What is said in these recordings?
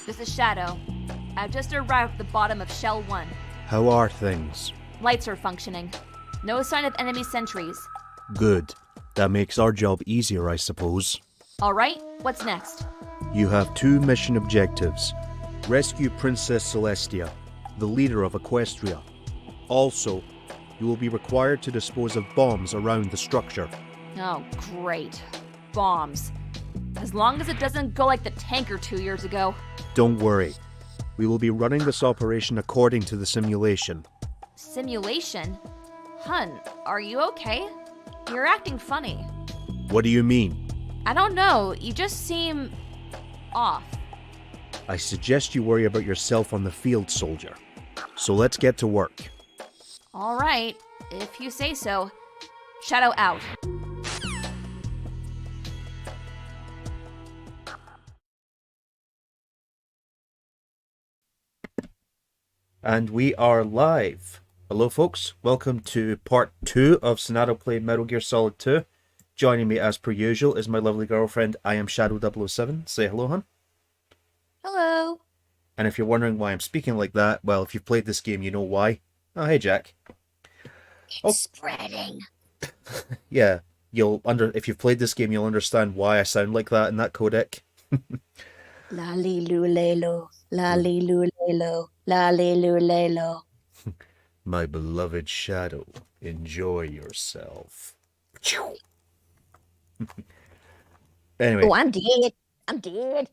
This is Shadow. I've just arrived at the bottom of Shell 1. How are things? Lights are functioning. No sign of enemy sentries. Good. That makes our job easier, I suppose. Alright, what's next? You have 2 mission objectives. Rescue Princess Celestia, the leader of Equestria. Also, you will be required to dispose of bombs around the structure. Oh, great. Bombs. As long as it doesn't go like the tanker 2 years ago. Don't worry. We will be running this operation according to the simulation. Simulation? Hun, are you okay? You're acting funny. What do you mean? I don't know, you just seem... off. I suggest you worry about yourself on the field, soldier. So let's get to work. Alright, if you say so. Shadow out. And we are live. Hello folks, welcome to part 2 of Sonadow playing Metal Gear Solid 2. Joining me as per usual is my lovely girlfriend, I am Shadow007. Say hello, hon. Hello. And if you're wondering why I'm speaking like that, well, if you've played this game, you know why. Oh, hey, Jack. It's spreading. Yeah, if you've played this game, you'll understand why I sound like that in that codec. La-li-lu-le-lo, la-li-lu-le-lo, la-li-lu-le-lo. My beloved Shadow, enjoy yourself. Anyway. Oh, I'm dead.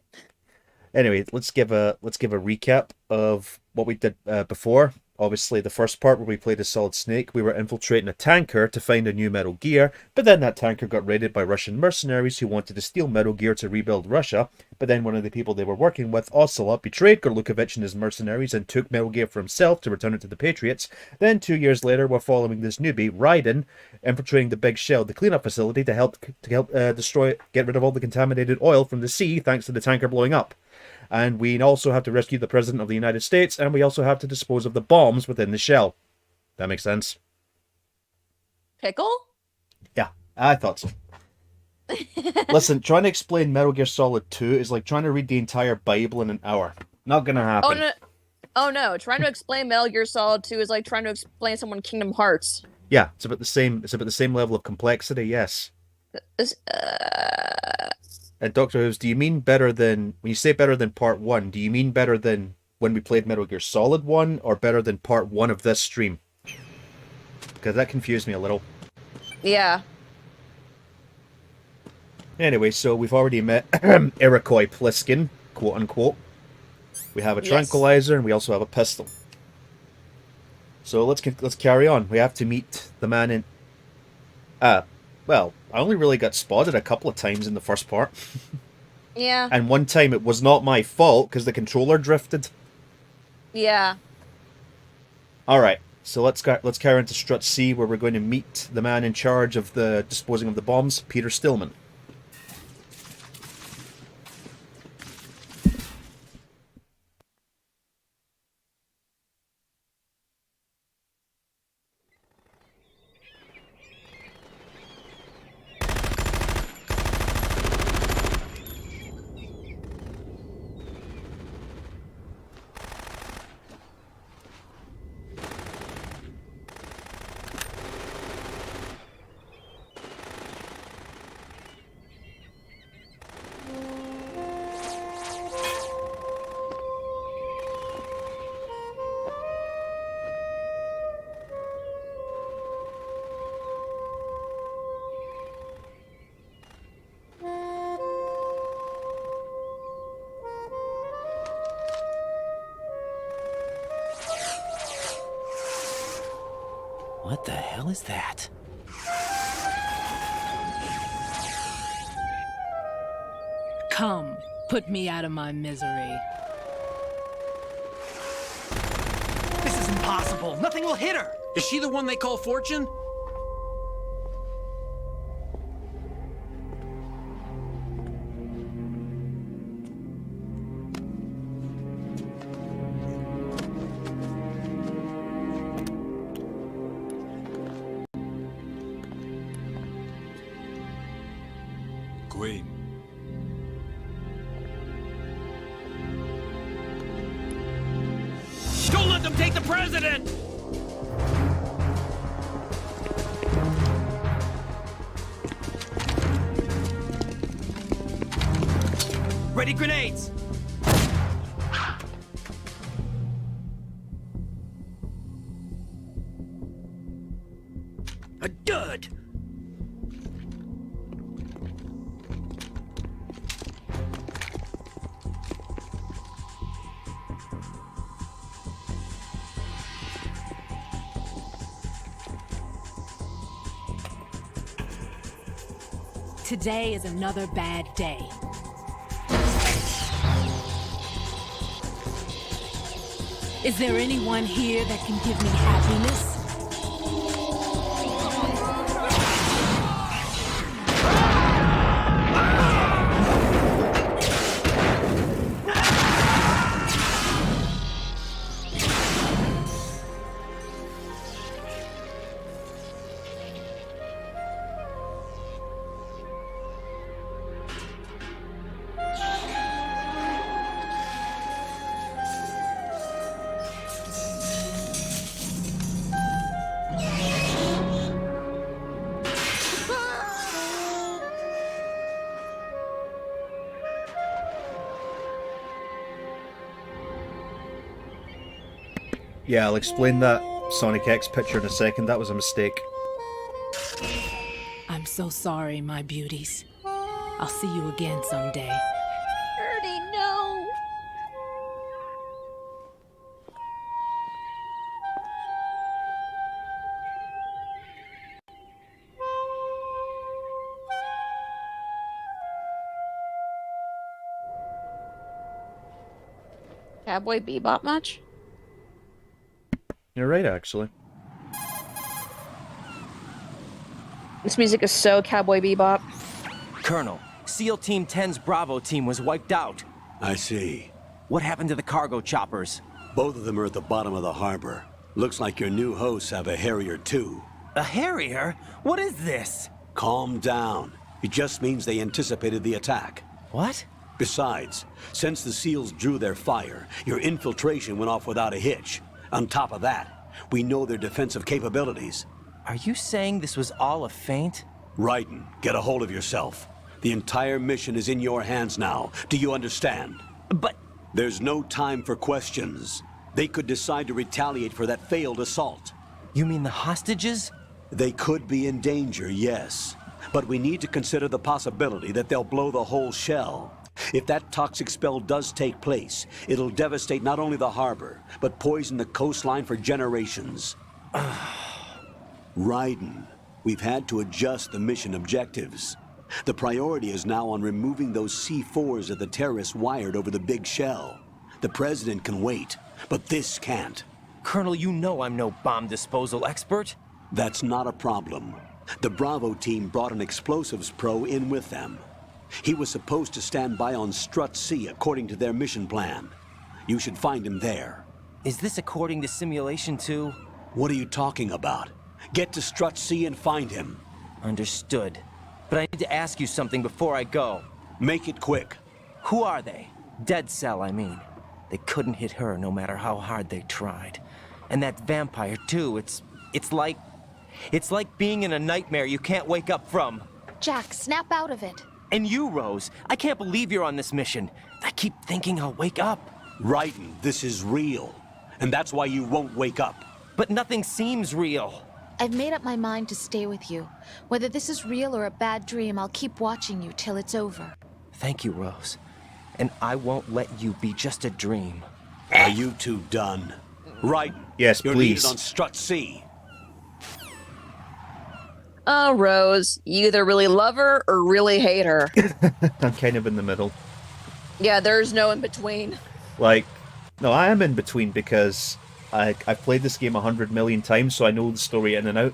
Anyway, let's give a recap of what we did before. Obviously, the first part where we played as Solid Snake, we were infiltrating a tanker to find a new Metal Gear, but then that tanker got raided by Russian mercenaries who wanted to steal Metal Gear to rebuild Russia, but then one of the people they were working with, Ocelot, betrayed Gorlukovich and his mercenaries and took Metal Gear for himself to return it to the Patriots. Then 2 years later, we're following this newbie, Raiden, infiltrating the Big Shell, the cleanup facility, to help get rid of all the contaminated oil from the sea thanks to the tanker blowing up. And we also have to rescue the President of the United States, and we also have to dispose of the bombs within the shell. That makes sense? Pickle? Yeah, I thought so. Listen, trying to explain Metal Gear Solid 2 is like trying to read the entire Bible in an hour. Not gonna happen. Oh no, trying to explain Metal Gear Solid 2 is like trying to explain someone Kingdom Hearts. Yeah, it's about the same level of complexity, yes. And Dr. Who's, do you mean better than, when you say better than part 1, do you mean better than when we played Metal Gear Solid 1, or better than part 1 of this stream? Because that confused me a little. Yeah. Anyway, so we've already met Iroquois Pliskin, quote unquote. We have a tranquilizer, and we also have a pistol. So let's carry on. We have to meet the man in... well, I only really got spotted a couple of times in the first part. Yeah. And one time it was not my fault, because the controller drifted. Yeah. Alright, so let's carry on to Strut C, where we're going to meet the man in charge of the disposing of the bombs, Peter Stillman. What the hell is that? Come, put me out of my misery. This is impossible. Nothing will hit her. Is she the one they call Fortune? Queen. Take the president! Ready grenades! A dud! Today is another bad day. Is there anyone here that can give me happiness? Yeah, I'll explain that Sonic X picture in a second. That was a mistake. I'm so sorry, my beauties. I'll see you again someday. Birdie, no! Cowboy Bebop much? You're right, actually. This music is so Cowboy Bebop. Colonel, SEAL Team 10's Bravo team was wiped out. I see. What happened to the cargo choppers? Both of them are at the bottom of the harbor. Looks like your new hosts have a Harrier too. A Harrier? What is this? Calm down. It just means they anticipated the attack. What? Besides, since the SEALs drew their fire, your infiltration went off without a hitch. On top of that, we know their defensive capabilities. Are you saying this was all a feint? Raiden, get a hold of yourself. The entire mission is in your hands now. Do you understand? But... There's no time for questions. They could decide to retaliate for that failed assault. You mean the hostages? They could be in danger, yes. But we need to consider the possibility that they'll blow the whole shell. If that toxic spell does take place, it'll devastate not only the harbor, but poison the coastline for generations. Raiden, we've had to adjust the mission objectives. The priority is now on removing those C4s that the terrorists wired over the big shell. The president can wait, but this can't. Colonel, you know I'm no bomb disposal expert. That's not a problem. The Bravo team brought an explosives pro in with them. He was supposed to stand by on Strut C according to their mission plan. You should find him there. Is this according to Simulation 2? What are you talking about? Get to Strut C and find him. Understood. But I need to ask you something before I go. Make it quick. Who are they? Dead Cell, I mean. They couldn't hit her no matter how hard they tried. And that vampire, too, it's like being in a nightmare you can't wake up from. Jack, snap out of it. And you, Rose, I can't believe you're on this mission. I keep thinking I'll wake up. Raiden, this is real. And that's why you won't wake up. But nothing seems real. I've made up my mind to stay with you. Whether this is real or a bad dream, I'll keep watching you till it's over. Thank you, Rose. And I won't let you be just a dream. Are you two done? Raiden. Yes, you're please. needed on Strut C. Oh, Rose, you either really love her or really hate her. I'm kind of in the middle. Yeah, there's no in between. Like, no, I am in between because I've played this game 100 million times, so I know the story in and out.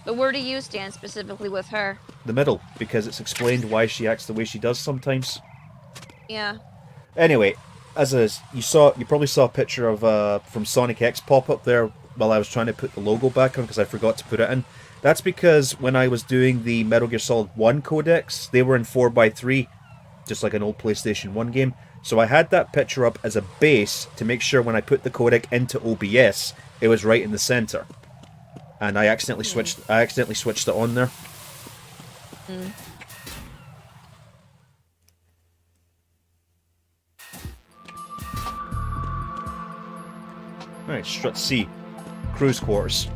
But where do you stand specifically with her? The middle, because it's explained why she acts the way she does sometimes. Yeah. Anyway, you probably saw a picture of from Sonic X pop up there while I was trying to put the logo back on because I forgot to put it in. That's because when I was doing the Metal Gear Solid 1 codex, they were in 4x3, just like an old PlayStation 1 game. So I had that picture up as a base to make sure when I put the codec into OBS, it was right in the center. And I accidentally switched it on there. Alright, strut C. Cruise quarters.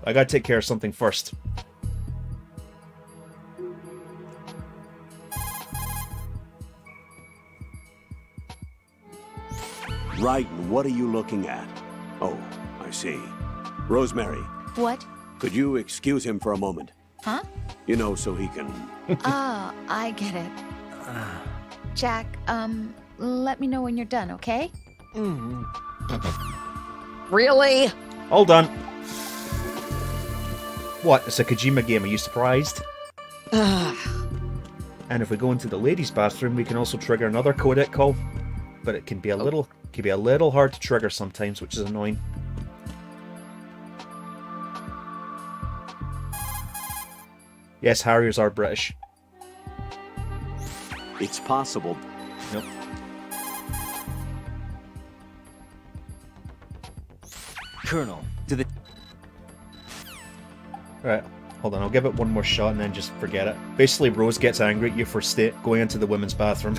I gotta take care of something first. Right, and what are you looking at? Oh, I see. Rosemary, What? could you excuse him for a moment? Huh? You know, so he can... Ah, I get it. Jack, let me know when you're done, okay? Really? All done. What? It's a Kojima game. Are you surprised? And if we go into the ladies' bathroom, we can also trigger another codec call. But it can be a little hard to trigger sometimes, which is annoying. Yes, Harriers are British. It's possible. Nope. Colonel, do the... Right, hold on, I'll give it one more shot and then just forget it. Basically, Rose gets angry at you for going into the women's bathroom.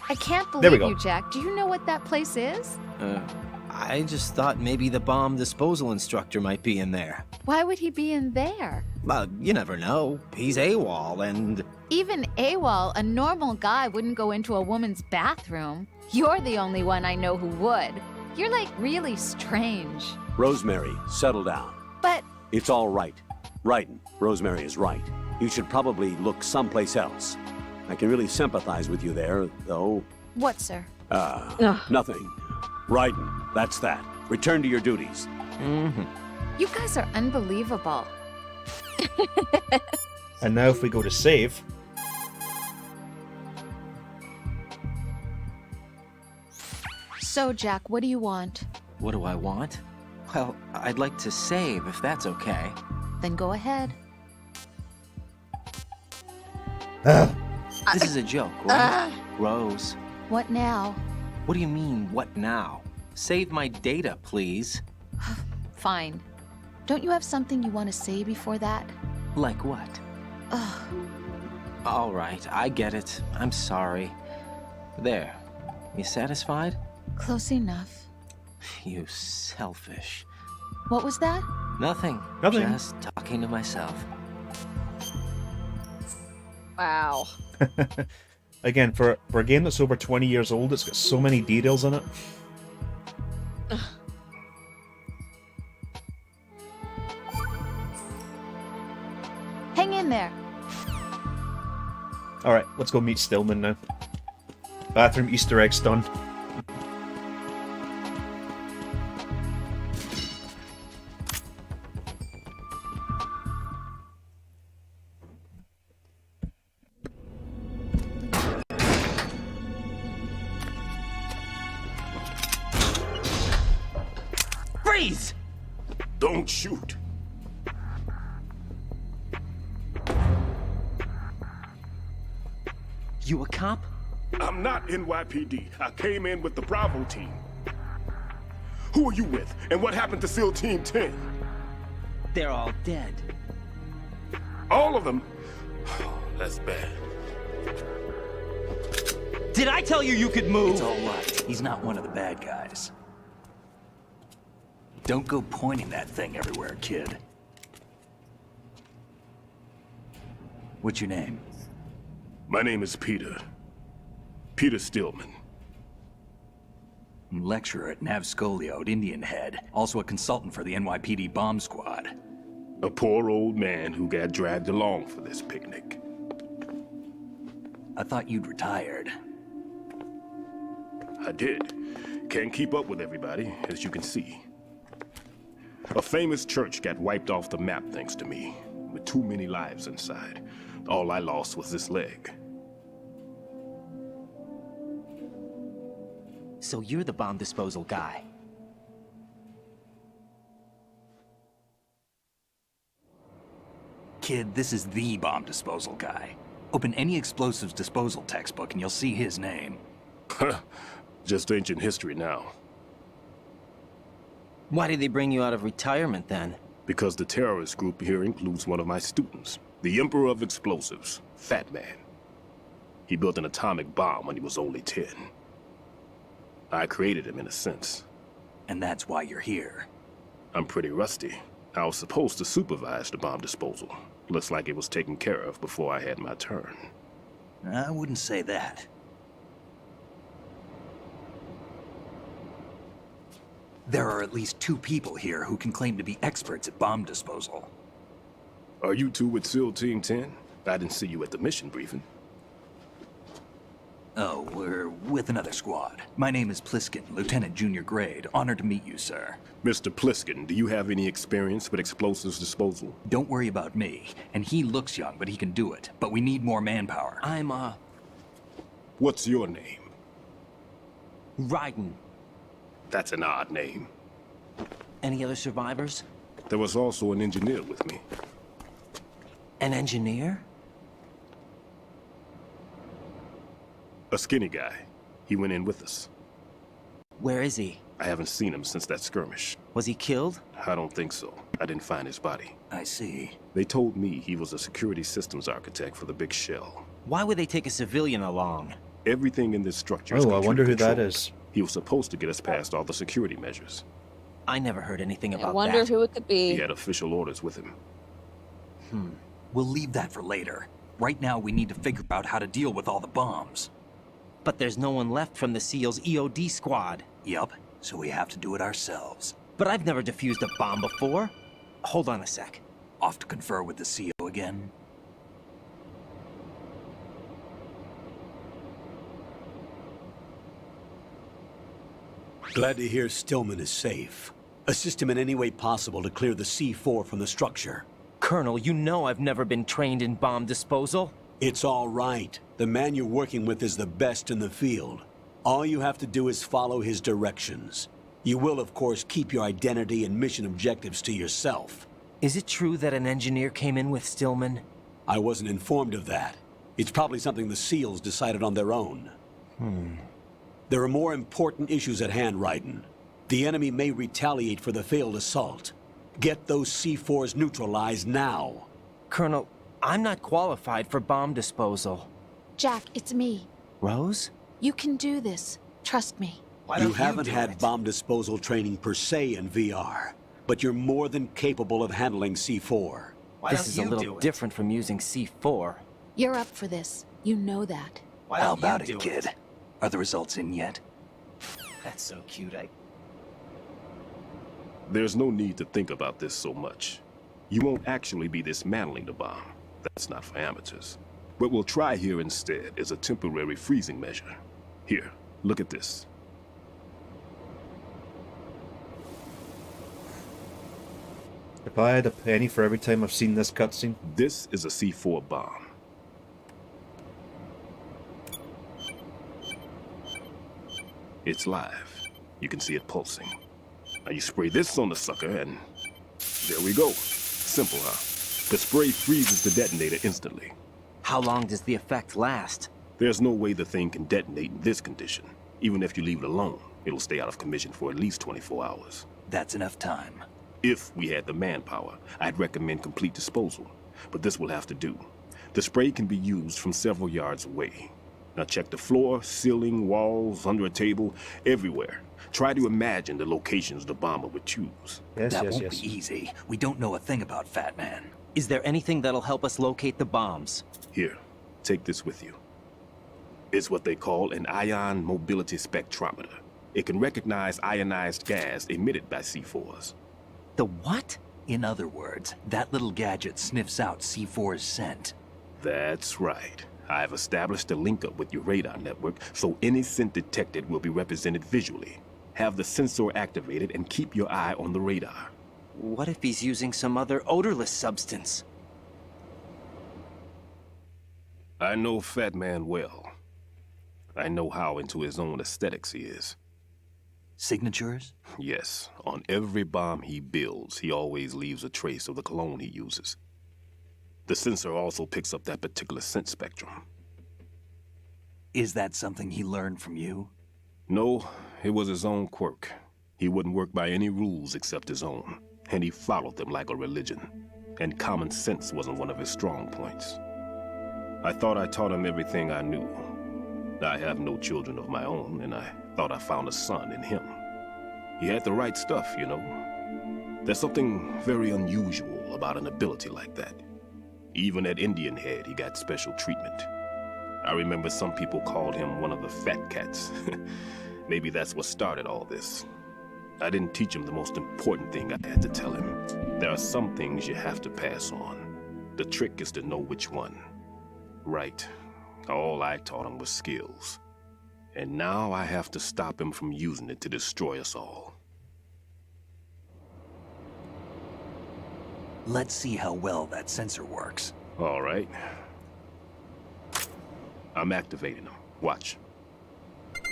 I can't There we believe go. you, Jack. Do you know what that place is? I just thought maybe the bomb disposal instructor might be in there. Why would he be in there? Well, you never know. He's AWOL and... Even AWOL, a normal guy wouldn't go into a woman's bathroom. You're the only one I know who would. You're like really strange. Rosemary, settle down. But It's all right. Right, Rosemary is right. You should probably look someplace else. I can really sympathize with you there, though. what, sir? Nothing. Raiden, that's that. Return to your duties. You guys are unbelievable. And now if we go to save... So, Jack, what do you want? What do I want? Well, I'd like to save, if that's okay. Then go ahead. This is a joke, right? Rose, What now? what do you mean, what now? Save my data, please. Fine. Don't you have something you want to say before that? Like what? Ugh. All right, I get it. I'm sorry. There. You satisfied? Close enough. You selfish. What was that? Nothing. Nothing. Just talking to myself. Wow. Again, for a game that's over 20 years old, it's got so many details in it. Hang in there. Alright, let's go meet Stillman now. Bathroom Easter eggs done. Freeze! Don't shoot. You a cop? I'm not NYPD. I came in with the Bravo team. Who are you with? And what happened to SEAL Team 10? They're all dead. All of them? Oh, that's bad. Did I tell you you could move? It's all right. He's not one of the bad guys. Don't go pointing that thing everywhere, kid. What's your name? My name is Peter. Peter Stillman. Lecturer at Nav Scolio at Indian Head. Also a consultant for the NYPD bomb squad. A poor old man who got dragged along for this picnic. I thought you'd retired. I did. Can't keep up with everybody, as you can see. A famous church got wiped off the map thanks to me, with too many lives inside. All I lost was this leg. So you're the bomb disposal guy. Kid, this is the bomb disposal guy. Open any explosives disposal textbook and you'll see his name. Just ancient history now. Why did they bring you out of retirement then? Because the terrorist group here includes one of my students, the Emperor of Explosives, Fat Man. He built an atomic bomb when he was only 10. I created him in a sense. And that's why you're here. I'm pretty rusty. I was supposed to supervise the bomb disposal. Looks like it was taken care of before I had my turn. I wouldn't say that. There are at least 2 people here who can claim to be experts at bomb disposal. Are you two with SEAL Team 10? I didn't see you at the mission briefing. Oh, we're with another squad. My name is Pliskin, Lieutenant Junior Grade. Honored to meet you, sir. Mr. Pliskin, do you have any experience with explosives disposal? Don't worry about me. And he looks young, but he can do it. But we need more manpower. I'm, What's your name? Raiden. That's an odd name. Any other survivors? There was also an engineer with me. An engineer? A skinny guy. He went in with us. Where is he? I haven't seen him since that skirmish. Was he killed? I don't think so. I didn't find his body. I see. They told me he was a security systems architect for the big shell. Why would they take a civilian along? Everything in this structure is Oh, I wonder who that computer-controlled. is. He was supposed to get us past all the security measures. I never heard anything I about wonder that. who it could He be. had official orders with him. We'll leave that for later. Right now, we need to figure out how to deal with all the bombs. But there's no one left from the SEAL's EOD squad. Yup, so we have to do it ourselves. But I've never defused a bomb before. Hold on a sec. Off to confer with the CO again. Glad to hear Stillman is safe. Assist him in any way possible to clear the C4 from the structure. Colonel, you know I've never been trained in bomb disposal. It's all right. The man you're working with is the best in the field. All you have to do is follow his directions. You will, of course, keep your identity and mission objectives to yourself. Is it true that an engineer came in with Stillman? I wasn't informed of that. It's probably something the SEALs decided on their own. There are more important issues at hand, Raiden. The enemy may retaliate for the failed assault. Get those C4s neutralized now. Colonel, I'm not qualified for bomb disposal. Jack, it's me. Rose? You can do this. Trust me. You haven't had bomb disposal training per se in VR, but you're more than capable of handling C4. This is a little different from using C4. You're up for this. You know that. How about it, kid? Are the results in yet? That's so cute, There's no need to think about this so much. You won't actually be dismantling the bomb. That's not for amateurs. What we'll try here instead is a temporary freezing measure. Here, look at this. If I had a penny for every time I've seen this cutscene. This is a C4 bomb. It's live. You can see it pulsing. Now you spray this on the sucker and there we go. Simple, huh? The spray freezes the detonator instantly. How long does the effect last? There's no way the thing can detonate in this condition. Even if you leave it alone, it'll stay out of commission for at least 24 hours. That's enough time. If we had the manpower, I'd recommend complete disposal. But this will have to do. The spray can be used from several yards away. Now check the floor, ceiling, walls, under a table, everywhere. Try to imagine the locations the bomber would choose. Yes, That yes, won't yes. be easy. We don't know a thing about Fat Man. Is there anything that'll help us locate the bombs? Here, take this with you. It's what they call an ion mobility spectrometer. It can recognize ionized gas emitted by C4s. The what? In other words, that little gadget sniffs out C4's scent. That's right. I've established a link up with your radar network, so any scent detected will be represented visually. Have the sensor activated and keep your eye on the radar. What if he's using some other odorless substance? I know Fat Man well. I know how into his own aesthetics he is. Signatures? Yes, on every bomb he builds, he always leaves a trace of the cologne he uses. The sensor also picks up that particular scent spectrum. Is that something he learned from you? No, it was his own quirk. He wouldn't work by any rules except his own, and he followed them like a religion. And common sense wasn't one of his strong points. I thought I taught him everything I knew. I have no children of my own, and I thought I found a son in him. He had the right stuff, you know. There's something very unusual about an ability like that. Even at Indian Head, he got special treatment. I remember some people called him one of the fat cats. Maybe that's what started all this. I didn't teach him the most important thing I had to tell him. There are some things you have to pass on. The trick is to know which one. Right. All I taught him was skills. And now I have to stop him from using it to destroy us all. Let's see how well that sensor works. All right. I'm activating them. Watch.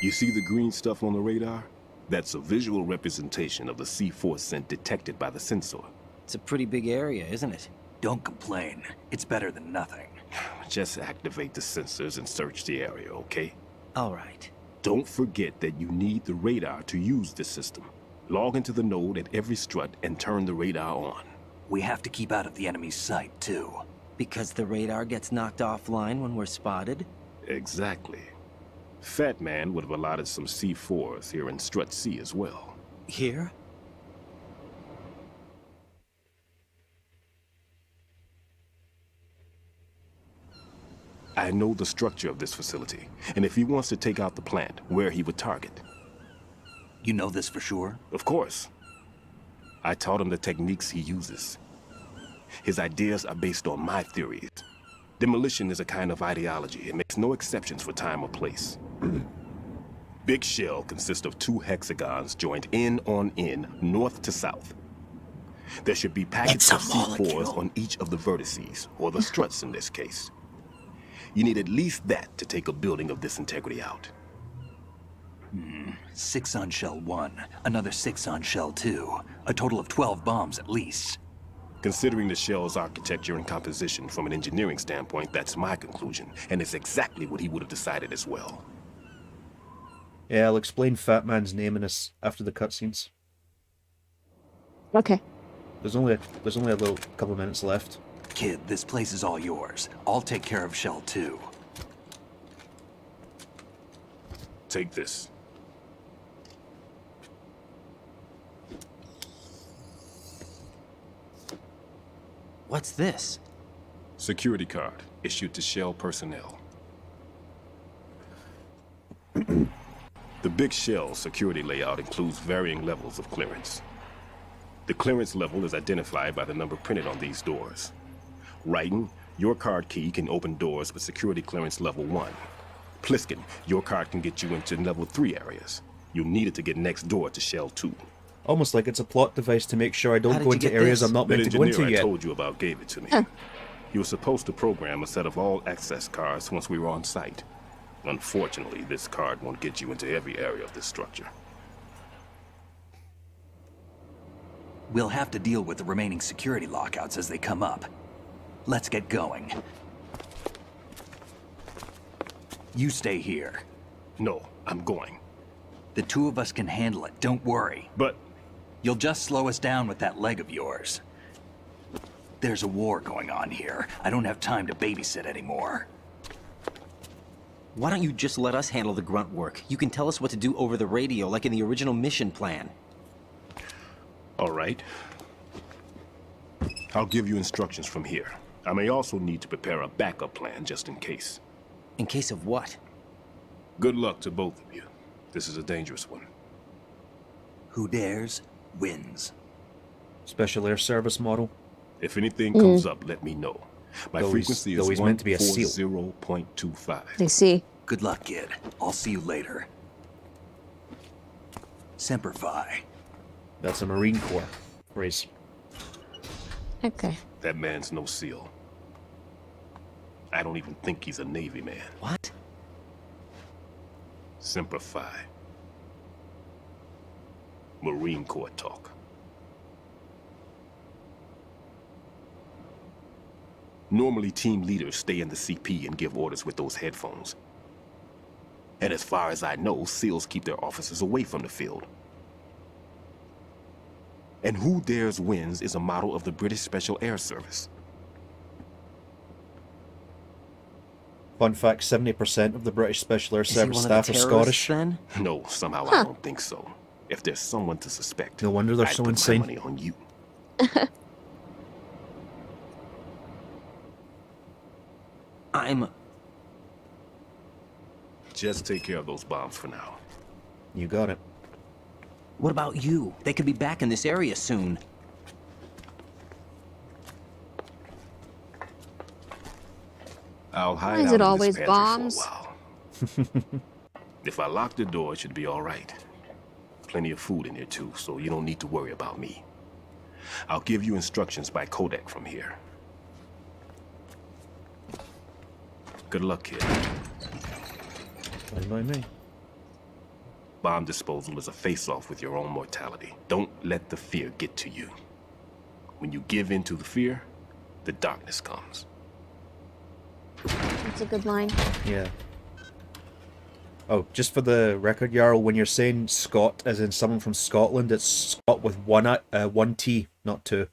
You see the green stuff on the radar? That's a visual representation of the C4 scent detected by the sensor. It's a pretty big area, isn't it? Don't complain. It's better than nothing. Just activate the sensors and search the area, okay? All right. Don't forget that you need the radar to use the system. Log into the node at every strut and turn the radar on. We have to keep out of the enemy's sight, too. Because the radar gets knocked offline when we're spotted? Exactly. Fat Man would have allotted some C4s here in Strut C as well. Here? I know the structure of this facility, and if he wants to take out the plant, where he would target. You know this for sure? Of course. I taught him the techniques he uses. His ideas are based on my theories. Demolition is a kind of ideology. It makes no exceptions for time or place. Big shell consists of 2 hexagons joined end on end, north to south. There should be packets of C4s on each of the vertices, or the struts in this case. You need at least that to take a building of this integrity out. 6 on shell 1, another 6 on shell 2. A total of 12 bombs at least. Considering the shell's architecture and composition from an engineering standpoint, that's my conclusion, and it's exactly what he would have decided as well. Yeah, I'll explain Fat Man's name in this after the cutscenes. Okay. There's only a little couple of minutes left. Kid, this place is all yours. I'll take care of shell 2. Take this. What's this? Security card, issued to Shell personnel. The Big Shell security layout includes varying levels of clearance. The clearance level is identified by the number printed on these doors. Raiden, your card key can open doors with security clearance level 1. Pliskin, your card can get you into level 3 areas. You'll need it to get next door to Shell 2. Almost like it's a plot device to make sure I How don't did go you into get areas this? I'm not That meant to go engineer into I yet. told you about gave it to me. You were supposed to program a set of all access cards once we were on site. Unfortunately, this card won't get you into every area of this structure. We'll have to deal with the remaining security lockouts as they come up. Let's get going. You stay here. No, I'm going. The 2 of us can handle it, don't worry. But You'll just slow us down with that leg of yours. There's a war going on here. I don't have time to babysit anymore. Why don't you just let us handle the grunt work? You can tell us what to do over the radio, like in the original mission plan. all right. I'll give you instructions from here. I may also need to prepare a backup plan just in case. In case of what? Good luck to both of you. This is a dangerous one. Who dares, wins. Special Air Service model. If anything comes up, let me know. My Though frequency he's is meant to be a SEAL. 140.25. I see. Good luck, kid. I'll see you later. Semper Fi. That's a Marine Corps phrase. Okay. That man's no SEAL. I don't even think he's a Navy man. What? Semper Fi. Marine Corps talk. Normally, team leaders stay in the CP and give orders with those headphones. And as far as I know, SEALs keep their officers away from the field. And Who Dares Wins is a model of the British Special Air Service. Fun fact, 70% of the British Special Air Is he Service one of the staff are terrorists, Scottish. then? No, somehow I don't think so. If there's someone to suspect, No wonder they're I'd so put insane. my money on you. Just take care of those bombs for now. You got it. What about you? They could be back in this area soon. I'll hide Why is out it in this always pantry bombs? for a while. If I lock the door, it should be all right. Plenty of food in here too, so you don't need to worry about me. I'll give you instructions by Kodak from here. Good luck, kid. Fine by me. Bomb disposal is a face-off with your own mortality. Don't let the fear get to you. When you give in to the fear, the darkness comes. That's a good line. Yeah. Oh, just for the record, Jarl, when you're saying Scot, as in someone from Scotland, it's Scot with one T, not two.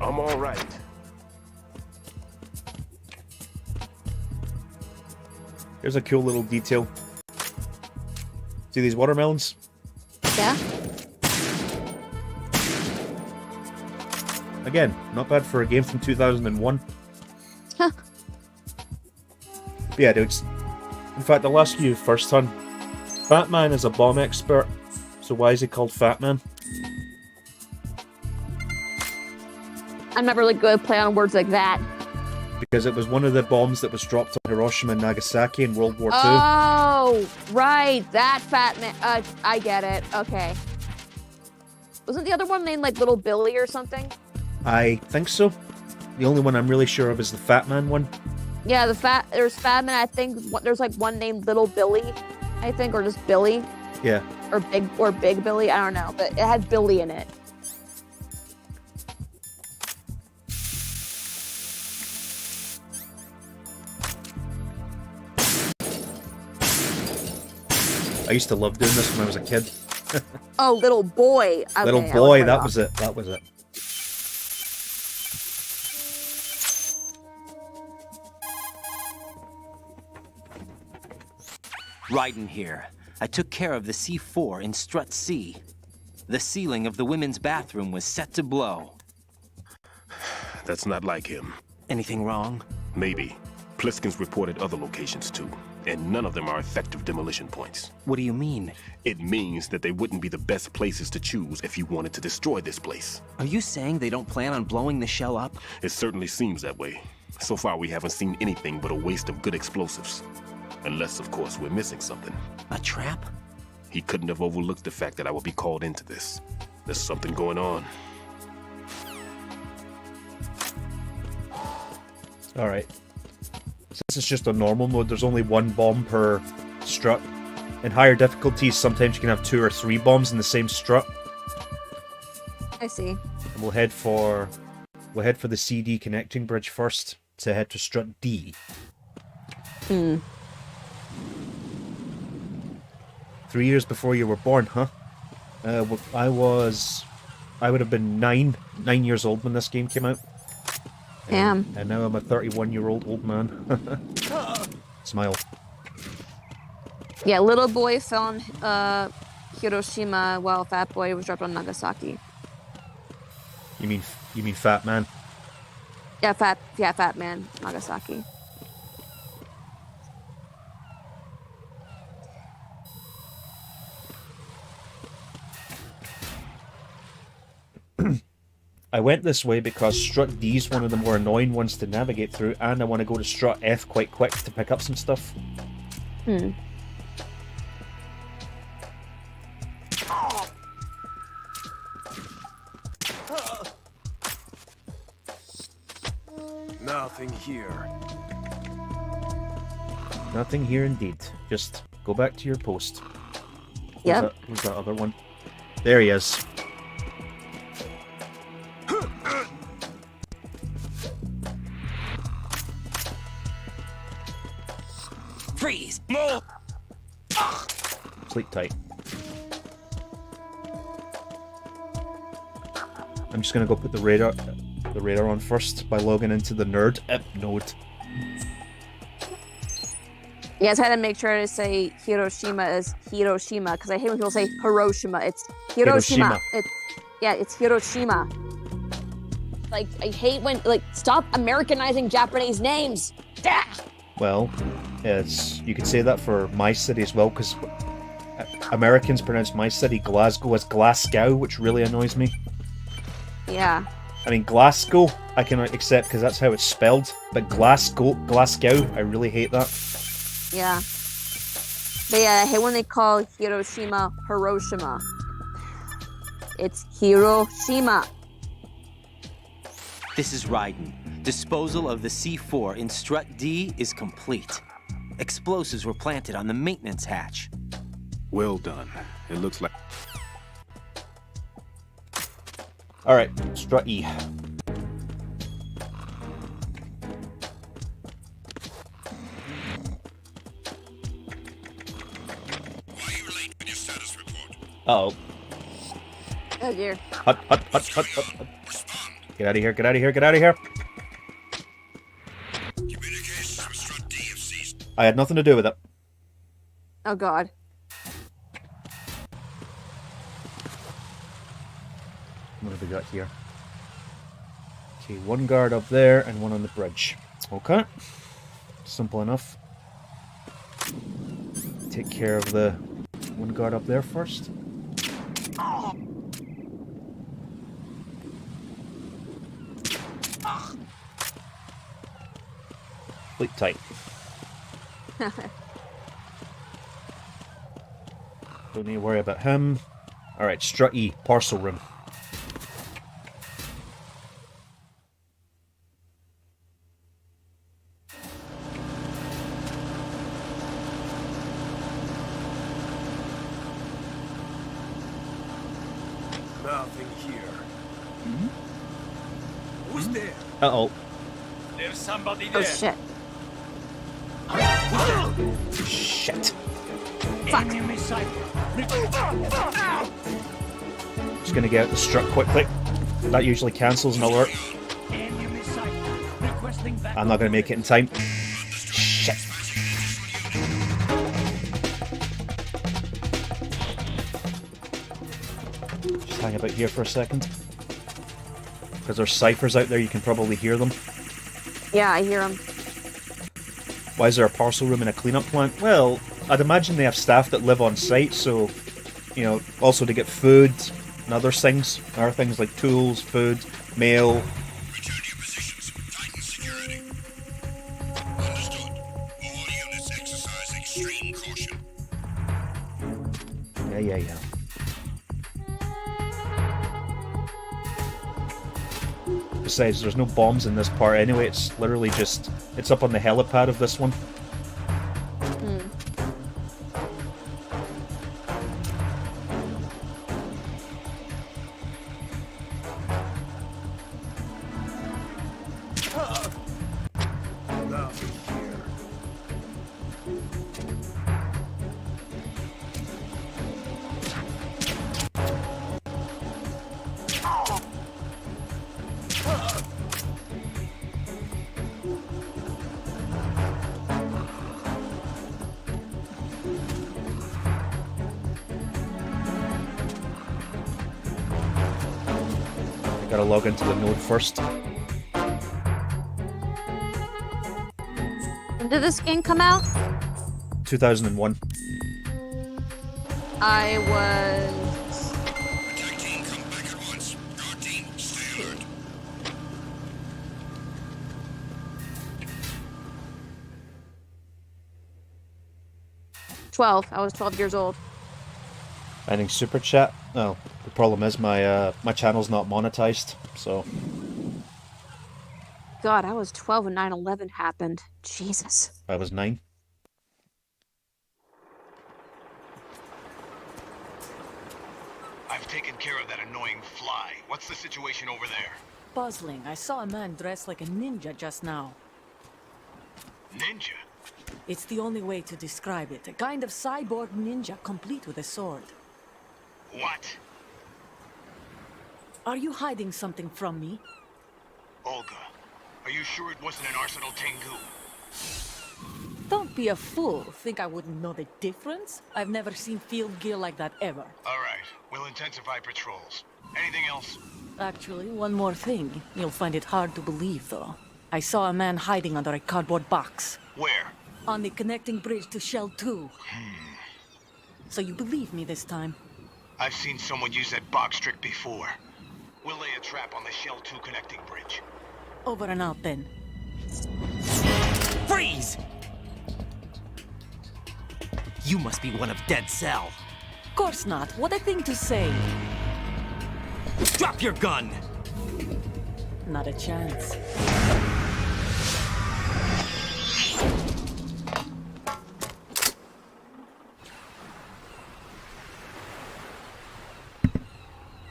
I'm all right. Here's a cool little detail. See these watermelons? Yeah? Again, not bad for a game from 2001. Huh. Yeah, dudes. In fact, I'll ask you first, hon. Fat Man is a bomb expert, so why is he called Fat Man? I'm not really good at play on words like that. Because it was one of the bombs that was dropped on Hiroshima and Nagasaki in World War II. Oh, right. That fat man. I get it. Okay. Wasn't the other one named like Little Billy or something? I think so. The only one I'm really sure of is the Fat Man one. Yeah, there's Fat Man. I think there's like one named Little Billy, I think, or just Billy, Yeah. or Big Billy. I don't know, but it had Billy in it. I used to love doing this when I was a kid. Oh, Little Boy. Okay, Little I boy, was that off. was it. That was it. Ryden here. I took care of the C4 in Strut C. The ceiling of the women's bathroom was set to blow. That's not like him. Anything wrong? Maybe. Pliskin's reported other locations too, and none of them are effective demolition points. What do you mean? It means that they wouldn't be the best places to choose if you wanted to destroy this place. Are you saying they don't plan on blowing the shell up? It certainly seems that way. So far, we haven't seen anything but a waste of good explosives. Unless, of course, we're missing something. A trap? He couldn't have overlooked the fact that I would be called into this. There's something going on. Alright. Since it's just a normal mode, there's only one bomb per strut. In higher difficulties, sometimes you can have 2 or 3 bombs in the same strut. I see. And we'll head for the CD connecting bridge first to head to strut D. 3 years before you were born, huh? I would have been 9 years old when this game came out. Damn. And now I'm a 31-year-old old man. Smile. Yeah, Little Boy fell on Hiroshima while Fat Boy was dropped on Nagasaki. You mean Fat Man? Yeah, Fat Man, Nagasaki. I went this way because strut D is one of the more annoying ones to navigate through, and I want to go to strut F quite quick to pick up some stuff. Nothing here. Nothing here indeed. Just go back to your post. Yep. Who's that other one? There he is. Freeze! Sleep tight. I'm just gonna go put the radar on first by logging into the nerd app node. You guys had to make sure to say Hiroshima as Hiroshima, because I hate when people say Hiroshima. It's Hiroshima. It's Hiroshima. Like, I hate when, like, stop Americanizing Japanese names. Well, you could say that for my city as well, because Americans pronounce my city, Glasgow, as Glasgow, which really annoys me. Yeah. I mean, Glasgow, I can accept because that's how it's spelled, but Glasgow, I really hate that. Yeah. But yeah, I hate when they call Hiroshima Hiroshima. It's Hiroshima. This is Raiden. Disposal of the C4 in Strut D is complete. Explosives were planted on the maintenance hatch. Well done. It looks like... Alright, Strut E. Uh-oh. Oh dear. Hut. Get out of here, get out of here, get out of here! I had nothing to do with it. Oh god. What have we got here? Okay, one guard up there and one on the bridge. Okay. Simple enough. Take care of the one guard up there first. Sleep tight. Don't need to worry about him. Alright, Strut E, parcel room. Nothing here. Who's there? Uh-oh. There's somebody Oh there. shit. Shit. Fuck. Enemy sight. Just gonna get out the strut quickly. That usually cancels an alert. Enemy sight. Requesting back. I'm not gonna make it in time. Shit. Just hang about here for a second. Because there's ciphers out there, you can probably hear them. Yeah, I hear him. Why is there a parcel room in a cleanup plant? Well, I'd imagine they have staff that live on site, so, you know, also to get food and other things like tools, food, mail. Return to your positions. Tighten security. Understood. All units exercise extreme caution. Yeah. Besides, there's no bombs in this part anyway, it's literally just... It's up on the helipad of this one. Nothing here. I gotta log into the node first. When did this game come out? 2001. I was... Attack team, come back at once. Guard team, stay alert. I was 12 years old. Finding super chat. Oh, the problem is my channel's not monetized, so God, I was 12 when 9/11 happened. Jesus. I was 9. I've taken care of that annoying fly. What's the situation over there? Puzzling. I saw a man dressed like a ninja just now. Ninja? It's the only way to describe it. A kind of cyborg ninja, complete with a sword. What? Are you hiding something from me? Olga, are you sure it wasn't an Arsenal Tengu? Don't be a fool. Think I wouldn't know the difference? I've never seen field gear like that ever. All right, we'll intensify patrols. Anything else? Actually, one more thing. You'll find it hard to believe, though. I saw a man hiding under a cardboard box. Where? On the connecting bridge to Shell 2. So you believe me this time? I've seen someone use that box trick before. We'll lay a trap on the Shell 2 connecting bridge. Over and out, then. Freeze! You must be one of Dead Cell. Course not. What a thing to say. Drop your gun! Not a chance.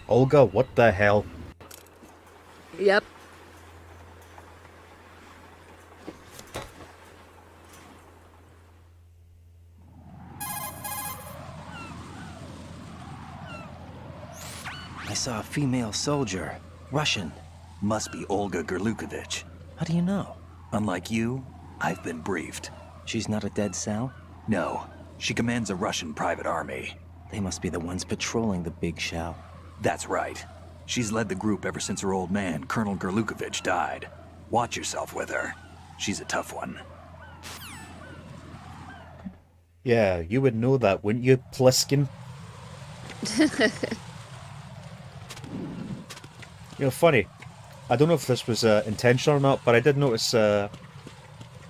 Olga, what the hell? Yep. I saw a female soldier. Russian. Must be Olga Gerlukovich. How do you know? Unlike you, I've been briefed. She's not a Dead Cell? No, she commands a Russian private army. They must be the ones patrolling the big shell. That's right. She's led the group ever since her old man, Colonel Gerlukovich, died. Watch yourself with her. She's a tough one. Yeah, you would know that, wouldn't you, Pliskin? You know, funny. I don't know if this was intentional or not, but I did notice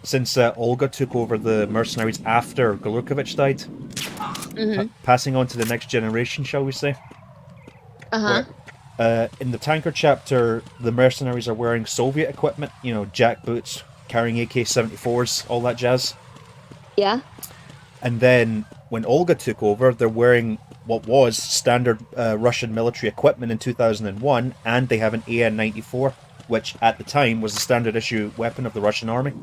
since Olga took over the mercenaries after Gerlukovich died, passing on to the next generation, shall we say? In the tanker chapter, the mercenaries are wearing Soviet equipment, you know, jack boots, carrying AK-74s, all that jazz. Yeah. And then when Olga took over, they're wearing what was standard Russian military equipment in 2001, and they have an AN-94, which at the time was the standard issue weapon of the Russian army.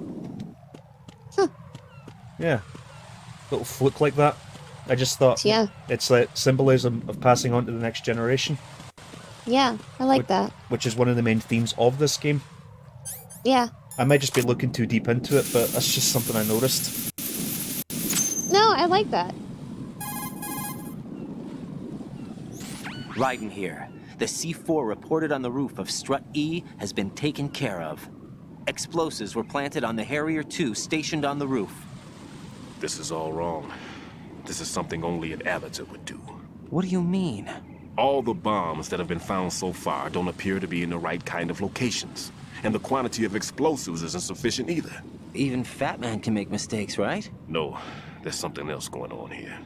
Huh. Yeah. Little fluke like that. I just thought, yeah, it's like symbolism of passing on to the next generation. Yeah, I like that. Which is one of the main themes of this game. Yeah. I might just be looking too deep into it, but that's just something I noticed. No, I like that. Raiden here. The C4 reported on the roof of Strut E has been taken care of. Explosives were planted on the Harrier 2 stationed on the roof. This is all wrong. This is something only an amateur would do. What do you mean? All the bombs that have been found so far don't appear to be in the right kind of locations. And the quantity of explosives isn't sufficient either. Even Fat Man can make mistakes, right? No, there's something else going on here.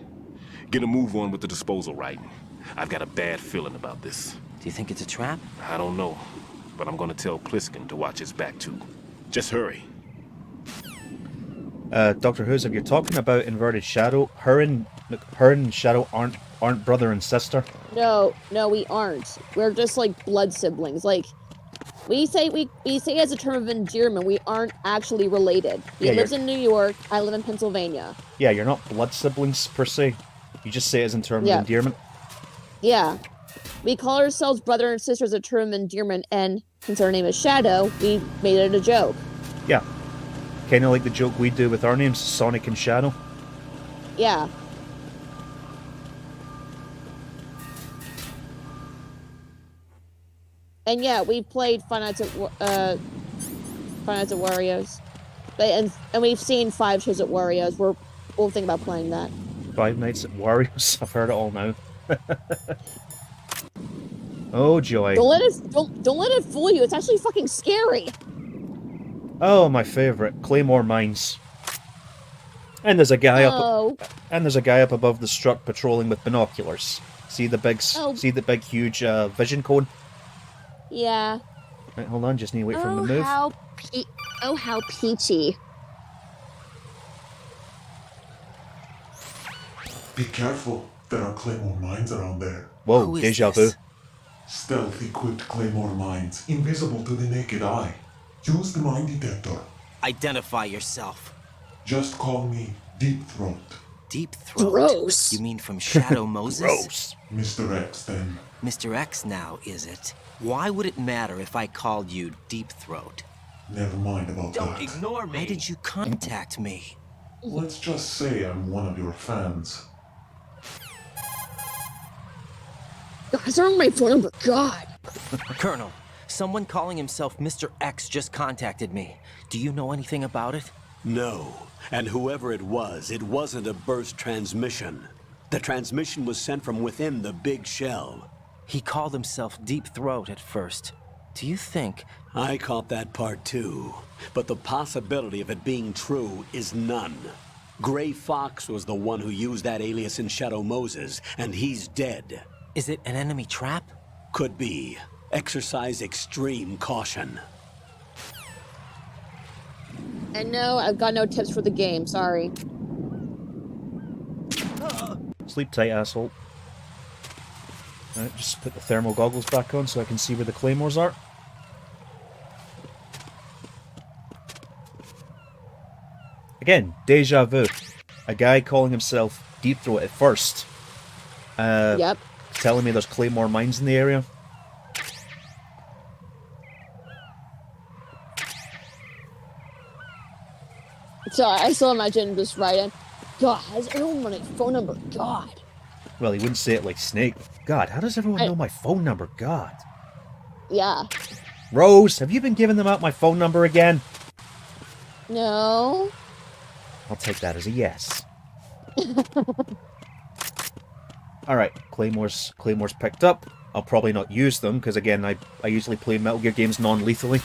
Get a move on with the disposal, Raiden. I've got a bad feeling about this. Do you think it's a trap? I don't know, but I'm gonna tell Pliskin to watch his back too. Just hurry. Dr. Who's, if you're talking about Inverted Shadow, her and Shadow aren't brother and sister. No, we aren't. We're just like blood siblings. Like we say as a term of endearment, we aren't actually related. He lives in New York, I live in Pennsylvania. Yeah, you're not blood siblings per se. You just say it as in terms of endearment. Yeah. We call ourselves brother and sister as a term of endearment, and since our name is Shadow, we made it a joke. Yeah. Kind of like the joke we do with our names, Sonic and Shadow. Yeah. And yeah, we've played Five Nights at Wario's. And we've seen 5 shows at Wario's. We'll think about playing that. Five Nights at Wario's. I've heard it all now. Oh joy. Don't let it fool you. It's actually fucking scary. Oh, my favorite, Claymore Mines. And there's a guy up above the strut patrolling with binoculars. See the big huge vision cone? Yeah. Right, hold on, just need to wait for him to move. How peachy. Be careful. There are claymore mines around there. Whoa, Who is deja vu. this? Stealth-equipped claymore mines, invisible to the naked eye. Use the mine detector. Identify yourself. Just call me Deep Throat. Deep Throat? Gross. You mean from Shadow Moses? Gross. Mr. X, then. Mr. X now, is it? Why would it matter if I called you Deep Throat? Never mind about that. Ignore me. Why did you contact me? Let's just say I'm one of your fans. Guys, I don't have my phone number. God. Colonel, someone calling himself Mr. X just contacted me. Do you know anything about it? No. And whoever it wasn't a burst transmission. The transmission was sent from within the big shell. He called himself Deep Throat at first. Do you think... I caught that part too. But the possibility of it being true is none. Gray Fox was the one who used that alias in Shadow Moses, and he's dead. Is it an enemy trap? Could be. Exercise extreme caution. And no, I've got no tips for the game. Sorry. Sleep tight, asshole. Alright, just put the thermal goggles back on so I can see where the claymores are. Again, deja vu. A guy calling himself Deep Throat at first. Yep. Telling me there's claymore mines in the area. So I still imagine just writing, God, has everyone my phone number? God. Well, he wouldn't say it like Snake. God, how does everyone know my phone number? God. Yeah. Rose, have you been giving them out my phone number again? No. I'll take that as a yes. Alright, Claymore's picked up. I'll probably not use them, because again, I usually play Metal Gear games non-lethally.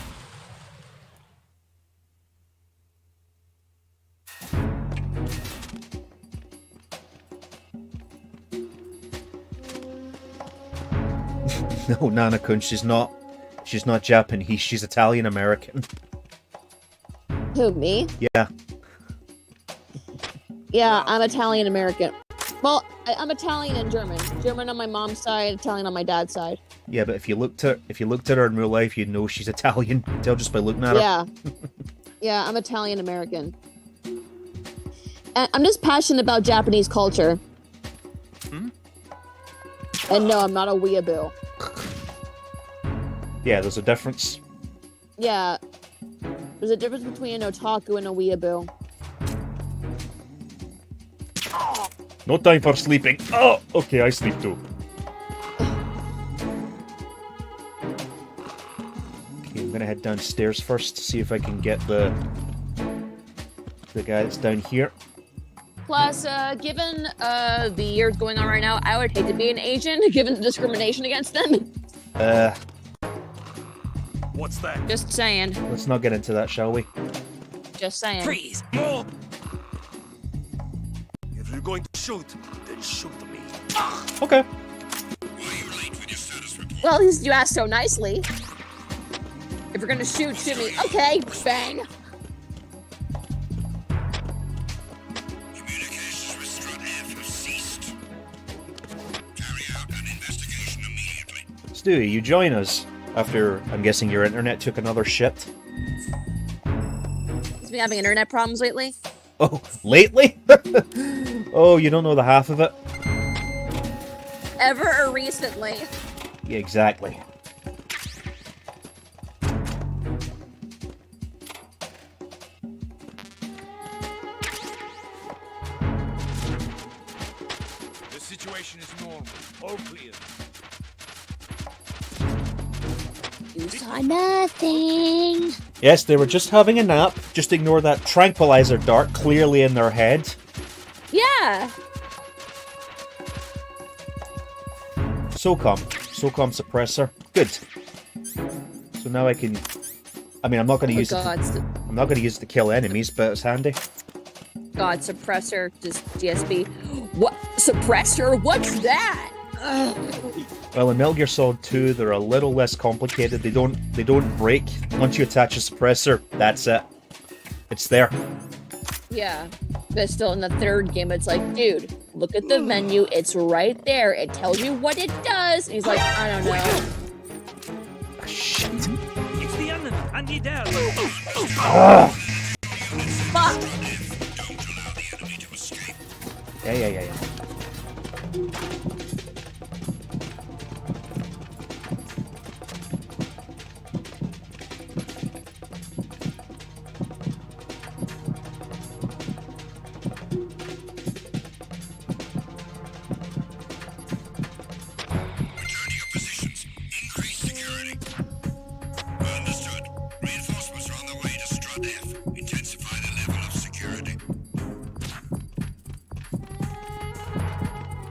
No, Nana-kun, she's not Japanese, she's Italian-American. Who, me? Yeah. Yeah, I'm Italian-American. Well, I'm Italian and German. German on my mom's side, Italian on my dad's side. Yeah, but if you looked at her in real life, you'd know she's Italian. You can tell just by looking at her. Yeah. Yeah, I'm Italian-American. And I'm just passionate about Japanese culture. And no, I'm not a weeaboo. Yeah, there's a difference. Yeah. There's a difference between an otaku and a weeaboo. No time for sleeping. Oh, okay, I sleep too. Okay, I'm gonna head downstairs first to see if I can get the guy that's down here. Plus, given the years going on right now, I would hate to be an Asian, given the discrimination against them. What's that? Just saying. Let's not get into that, shall we? Just saying. Freeze! Move! If you're going to shoot, then shoot me. Okay. Well, at least you asked so nicely. If you're gonna shoot me. Okay, bang. Communications with Strut F have ceased. Carry out an investigation immediately. Stewie, you join us after, I'm guessing, your internet took another shit. He's been having internet problems lately. Oh, lately? Oh, you don't know the half of it? Ever or recently? Yeah, exactly. The situation is normal. All clear. You saw nothing. Yes, they were just having a nap. Just ignore that tranquilizer dart clearly in their head. Yeah. SOCOM suppressor. Good. So now I can... I mean, I'm not going to use it. I'm not going to use it to kill enemies, but it's handy. God, suppressor, just DSP. What? Suppressor? What's that? Ugh. Well, in Metal Gear Solid 2, they're a little less complicated. They don't break. Once you attach a suppressor, that's it. It's there. Yeah. But still, in the third game, it's like, dude, look at the menu. It's right there. It tells you what it does. And he's like, I don't know. Shit. It's the enemy, and he down. Fuck. Yeah.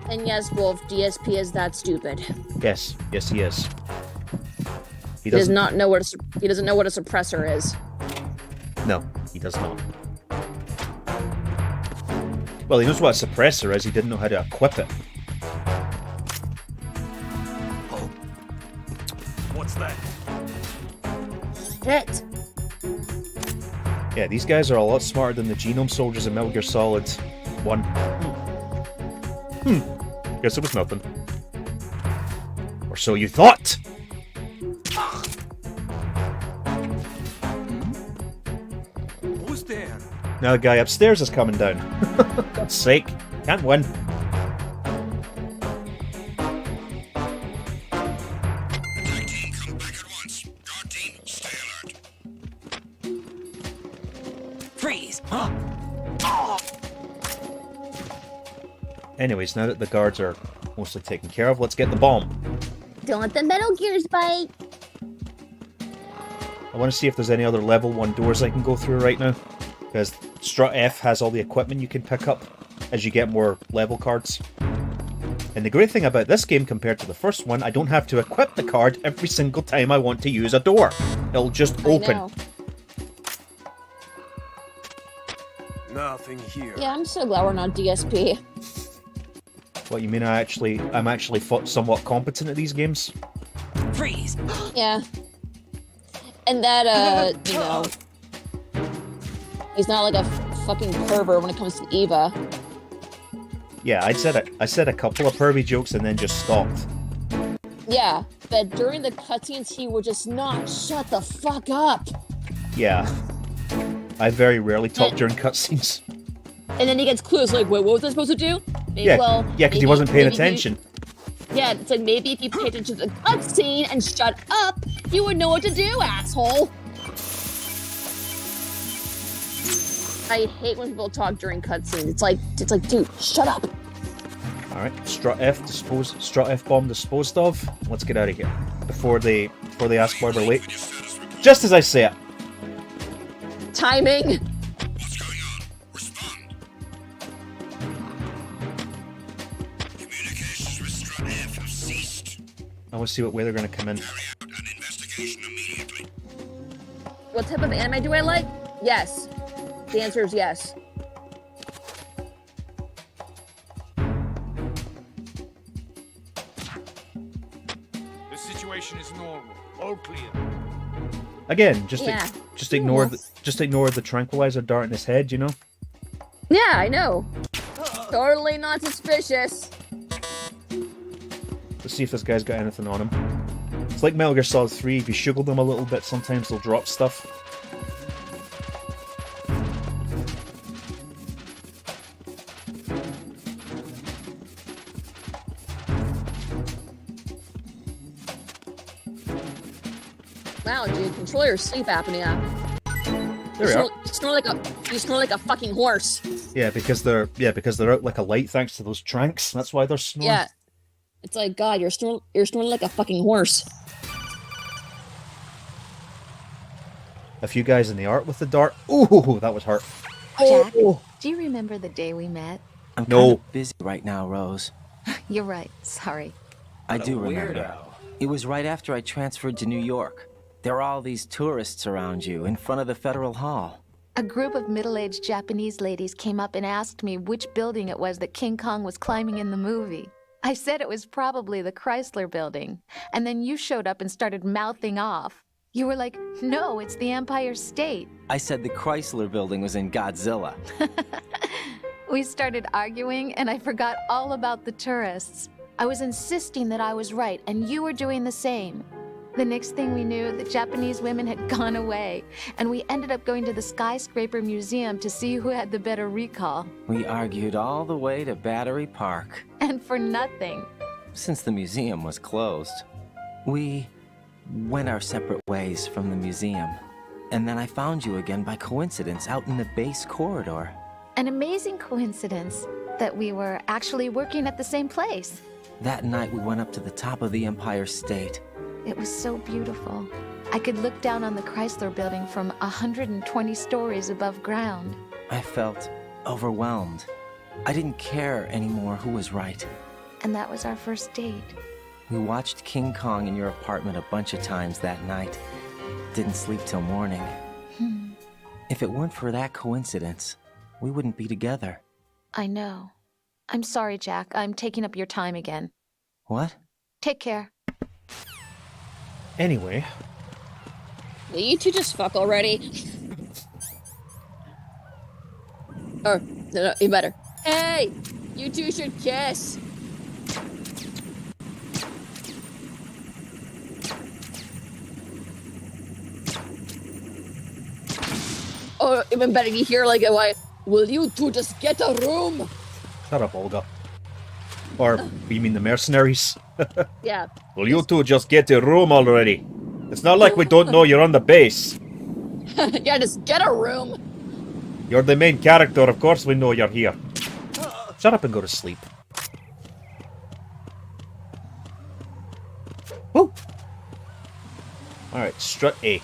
And yes, Wolf, DSP is that stupid. Yes, he is. He does not know what he doesn't know what a suppressor is. No, he does not. Well, he knows what a suppressor is, he didn't know how to equip it. Oh. What's that? Shit. Yeah, these guys are a lot smarter than the Genome Soldiers in Metal Gear Solid 1. Guess it was nothing. Or so you thought! Who's there? Now the guy upstairs is coming down. God's sake, can't win. Attack team, come back at once. Guard team, stay alert. Freeze! Anyways, now that the guards are mostly taken care of, let's get the bomb. Don't let the Metal Gears bite. I want to see if there's any other level 1 doors I can go through right now. Because Strut F has all the equipment you can pick up as you get more level cards. And the great thing about this game compared to the first one, I don't have to equip the card every single time I want to use a door. It'll just open. Nothing here. Yeah, I'm so glad we're not DSP. What, you mean I'm actually somewhat competent at these games? Freeze! Yeah. And that, you know, he's not like a fucking pervert when it comes to Eva. Yeah, I said a couple of pervy jokes and then just stopped. Yeah, but during the cutscenes, he would just not shut the fuck up. Yeah. I very rarely talk during cutscenes. And then he gets clues like, wait, what was I supposed to do? Maybe, Yeah, well, because he wasn't paying attention. Yeah, it's like maybe if you paid attention to the cutscene and shut up, you would know what to do, asshole. I hate when people talk during cutscenes. It's like, dude, shut up. All right, Strut F bomb disposed of. Let's get out of here before they ask why we're late. Just as I say it. Timing. What's going on? Respond. Communications with Strut F have ceased. I want to see what way they're going to come in. Carry out an investigation immediately. What type of anime do I like? Yes. The answer is yes. The situation is normal. All clear. Again, just ignore Yes. ignore the tranquilizer dart in his head, you know? Yeah, I know. Totally not suspicious. Let's see if this guy's got anything on him. It's like Metal Gear Solid 3, if you sugar them a little bit, sometimes they'll drop stuff. Wow, dude, control your sleep apnea. There we are. You snore like a fucking horse. Yeah, because they're out like a light thanks to those tranks. That's why they're snoring. Yeah. It's like, God, you're snoring like a fucking horse. A few guys in the art with the dart. Ooh, that was hurt. Jack, Oh. do you remember the day we met? I'm No. kind of busy right now, Rose. You're right. Sorry. I do remember. It was right after I transferred to New York. There are all these tourists around you in front of the Federal Hall. A group of middle-aged Japanese ladies came up and asked me which building it was that King Kong was climbing in the movie. I said it was probably the Chrysler Building. And then you showed up and started mouthing off. You were like, no, it's the Empire State. I said the Chrysler Building was in Godzilla. We started arguing, and I forgot all about the tourists. I was insisting that I was right, and you were doing the same. The next thing we knew, the Japanese women had gone away, and we ended up going to the Skyscraper Museum to see who had the better recall. We argued all the way to Battery Park. And for nothing. Since the museum was closed, we went our separate ways from the museum. And then I found you again by coincidence out in the base corridor. An amazing coincidence that we were actually working at the same place. That night we went up to the top of the Empire State. It was so beautiful. I could look down on the Chrysler Building from 120 stories above ground. I felt overwhelmed. I didn't care anymore who was right. And that was our first date. We watched King Kong in your apartment a bunch of times that night. Didn't sleep till morning. If it weren't for that coincidence, we wouldn't be together. I know. I'm sorry, Jack. I'm taking up your time again. What? Take care. Anyway. Will you two just fuck already? Or, no, you better. Hey! You two should kiss! Or even better, you hear like a like, will you two just get a room? Shut up, Olga. Or, you mean the mercenaries? Yeah. Will you two just get a room already? It's not like we don't know you're on the base. Yeah, just get a room. You're the main character, of course we know you're here. Shut up and go to sleep. Woo! Alright, strut A.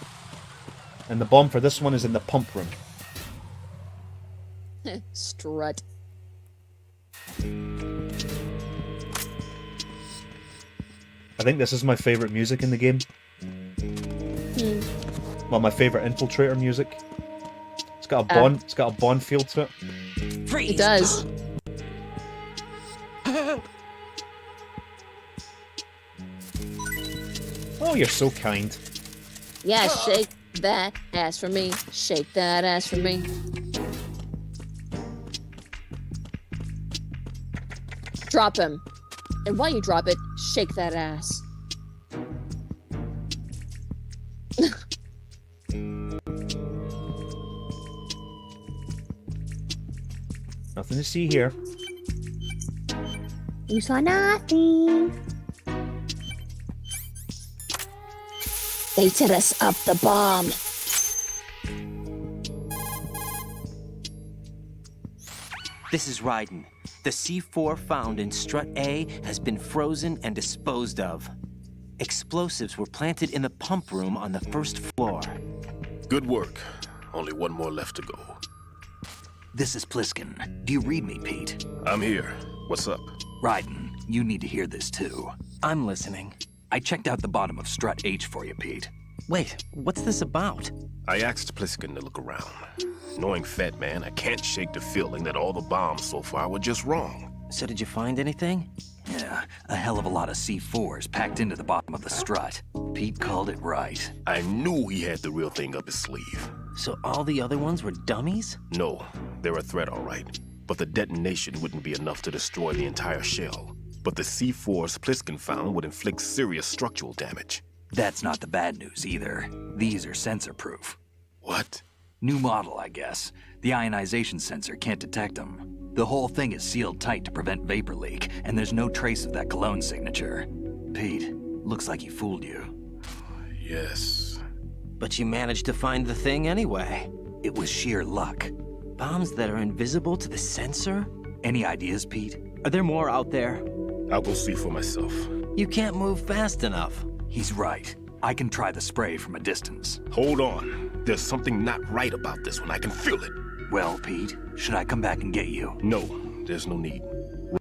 And the bomb for this one is in the pump room. Strut. I think this is my favorite music in the game. Well, my favorite infiltrator music. It's got a Bond. It's got a Bond feel to it. Freeze. It does. Oh, you're so kind. Yeah, shake that ass for me. Shake that ass for me. Drop him. And while you drop it, shake that ass. Nothing to see here. You saw nothing. They set us up the bomb. This is Raiden. The C4 found in Strut A has been frozen and disposed of. Explosives were planted in the pump room on the first floor. Good work. Only one more left to go. This is Pliskin. Do you read me, Pete? I'm here. What's up? Raiden, you need to hear this too. I'm listening. I checked out the bottom of Strut H for you, Pete. Wait, what's this about? I asked Pliskin to look around. Knowing Fat Man, I can't shake the feeling that all the bombs so far were just wrong. So did you find anything? Yeah, a hell of a lot of C4s packed into the bottom of the strut. Pete called it right. I knew he had the real thing up his sleeve. So all the other ones were dummies? No, they're a threat, all right. But the detonation wouldn't be enough to destroy the entire shell. But the C4s Pliskin found would inflict serious structural damage. That's not the bad news either. These are sensor-proof. What? New model, I guess. The ionization sensor can't detect them. The whole thing is sealed tight to prevent vapor leak, and there's no trace of that cologne signature. Pete, looks like he fooled you. Yes. But you managed to find the thing anyway. It was sheer luck. Bombs that are invisible to the sensor? Any ideas, Pete? Are there more out there? I'll go see for myself. You can't move fast enough. He's right. I can try the spray from a distance. Hold on. There's something not right about this one. I can feel it. Well, Pete, should I come back and get you? No, there's no need.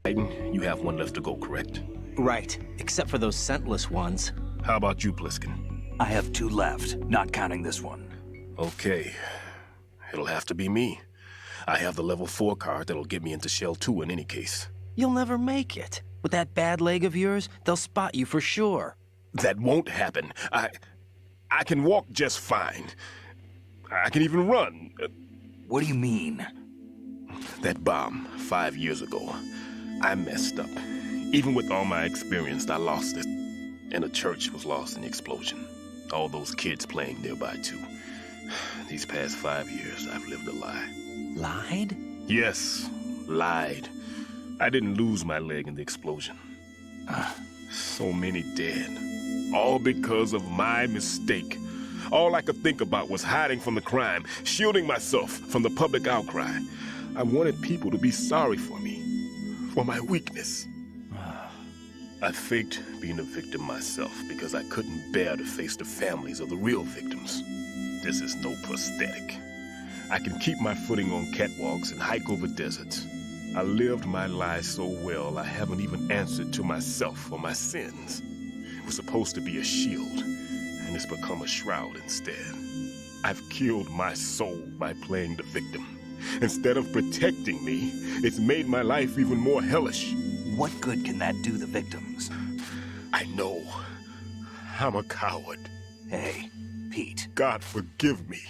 Raiden, you have one left to go, correct? Right, except for those scentless ones. How about you, Pliskin? I have 2 left, not counting this one. Okay. It'll have to be me. I have the level 4 card that'll get me into Shell 2 in any case. You'll never make it. With that bad leg of yours, they'll spot you for sure. That won't happen. I can walk just fine. I can even run. What do you mean? That bomb, 5 years ago, I messed up. Even with all my experience, I lost it. And the church was lost in the explosion. All those kids playing nearby, too. These past 5 years, I've lived a lie. Lied? Yes, lied. I didn't lose my leg in the explosion. So many dead. All because of my mistake. All I could think about was hiding from the crime, shielding myself from the public outcry. I wanted people to be sorry for me, for my weakness. I faked being a victim myself because I couldn't bear to face the families of the real victims. This is no prosthetic. I can keep my footing on catwalks and hike over deserts. I lived my lie so well I haven't even answered to myself for my sins. It was supposed to be a shield, and it's become a shroud instead. I've killed my soul by playing the victim. Instead of protecting me, it's made my life even more hellish. What good can that do the victims? I know. I'm a coward. Hey, Pete. God forgive me.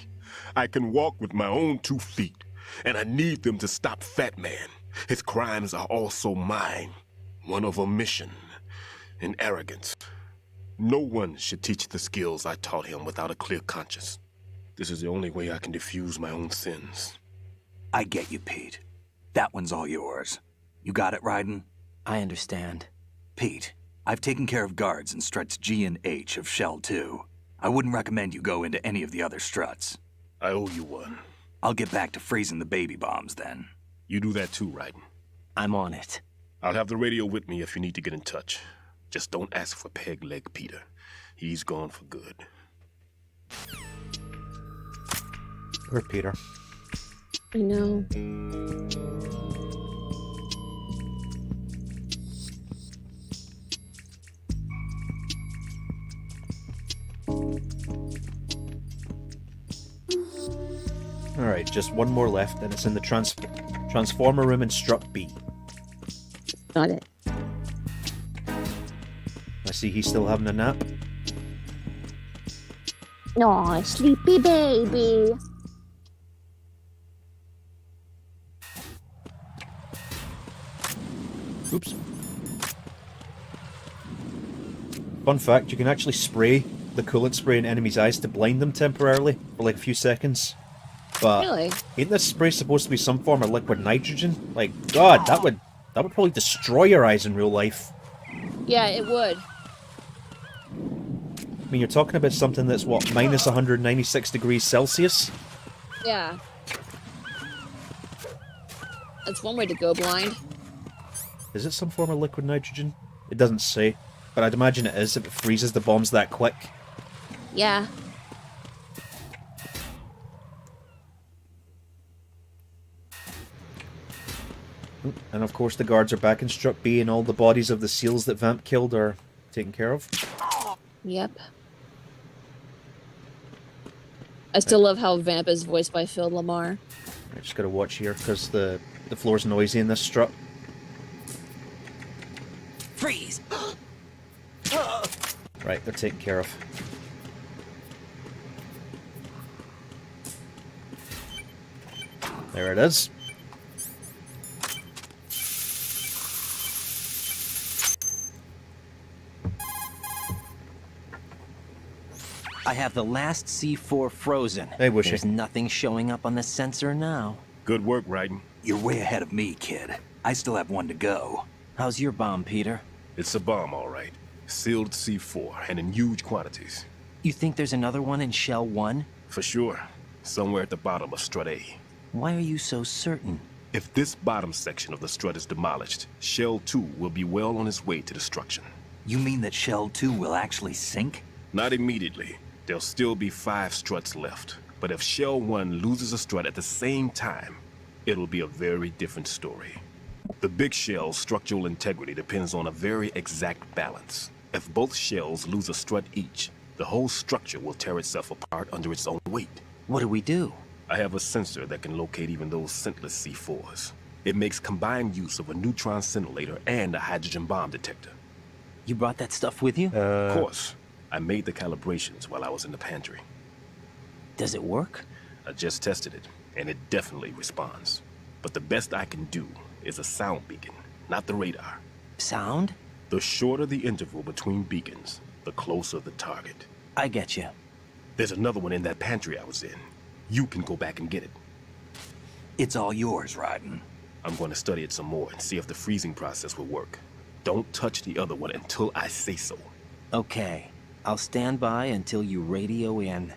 I can walk with my own 2 feet, and I need them to stop Fat Man. His crimes are also mine. One of omission and arrogance. No one should teach the skills I taught him without a clear conscience. This is the only way I can diffuse my own sins. I get you, Pete. That one's all yours. You got it, Raiden? I understand. Pete, I've taken care of guards in struts G and H of Shell 2. I wouldn't recommend you go into any of the other struts. I owe you one. I'll get back to freezing the baby bombs then. You do that too, Raiden. I'm on it. I'll have the radio with me if you need to get in touch. Just don't ask for Peg Leg Peter. He's gone for good. Poor Peter. I know. Alright, just one more left, and it's in the Transformer room in Strut B. Got it. I see he's still having a nap. Aw, sleepy baby. Oops. Fun fact, you can actually spray the coolant spray in enemies' eyes to blind them temporarily for like a few seconds. But Really? ain't this spray supposed to be some form of liquid nitrogen? Like, God, that would probably destroy your eyes in real life. Yeah, it would. I mean, you're talking about something that's, what, minus 196 degrees Celsius? Yeah. That's one way to go blind. Is it some form of liquid nitrogen? It doesn't say, but I'd imagine it is if it freezes the bombs that quick. Yeah. And of course the guards are back in Strut B and all the bodies of the SEALs that Vamp killed are taken care of. Yep. I still love how Vamp is voiced by Phil Lamar. I just gotta watch here because the floor's noisy in this strut. Freeze! Right, they're taken care of. There it is. I have the last C4 frozen. Hey, Wishy. There's nothing showing up on the sensor now. Good work, Raiden. You're way ahead of me, kid. I still have one to go. How's your bomb, Peter? It's a bomb, all right. Sealed C4, and in huge quantities. You think there's another one in Shell 1? For sure. Somewhere at the bottom of Strut A. Why are you so certain? If this bottom section of the strut is demolished, Shell 2 will be well on its way to destruction. You mean that Shell 2 will actually sink? Not immediately. There'll still be 5 struts left. But if Shell 1 loses a strut at the same time, it'll be a very different story. The big shell's structural integrity depends on a very exact balance. If both shells lose a strut each, the whole structure will tear itself apart under its own weight. What do we do? I have a sensor that can locate even those scentless C4s. It makes combined use of a neutron scintillator and a hydrogen bomb detector. You brought that stuff with you? Of course. I made the calibrations while I was in the pantry. Does it work? I just tested it, and it definitely responds. But the best I can do is a sound beacon, not the radar. Sound? The shorter the interval between beacons, the closer the target. I get you. There's another one in that pantry I was in. You can go back and get it. It's all yours, Raiden. I'm going to study it some more and see if the freezing process will work. Don't touch the other one until I say so. Okay. I'll stand by until you radio in.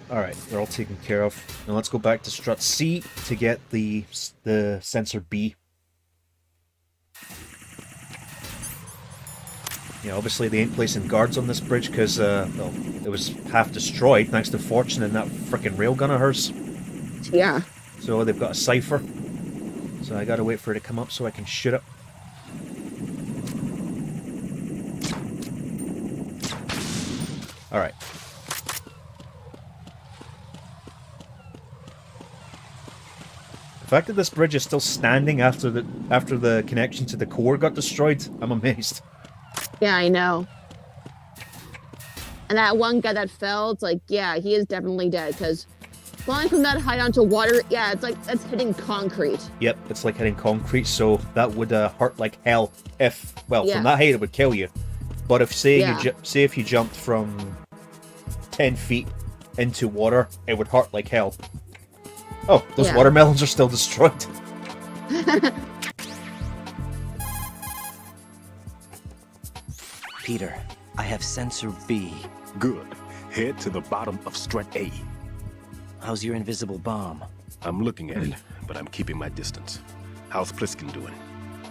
Alright, they're all taken care of. Now let's go back to strut C to get the sensor B. Yeah, obviously they ain't placing guards on this bridge because well, it was half destroyed thanks to Fortune and that frickin' railgun of hers. Yeah. So they've got a cipher. So I gotta wait for it to come up so I can shoot it. Alright. The fact that this bridge is still standing after the connection to the core got destroyed, I'm amazed. Yeah, I know. And that one guy that fell, it's like, yeah, he is definitely dead, because falling from that height onto water, yeah, it's like, that's hitting concrete. Yep, it's like hitting concrete, so that would hurt like hell if, well, Yeah. from that height it would kill you. But if, say, Yeah. say if you jumped from 10 feet into water, it would hurt like hell. Oh, those Yeah. watermelons are still destroyed. Peter, I have sensor B. Good. Head to the bottom of strut A. How's your invisible bomb? I'm looking at it, but I'm keeping my distance. How's Pliskin doing?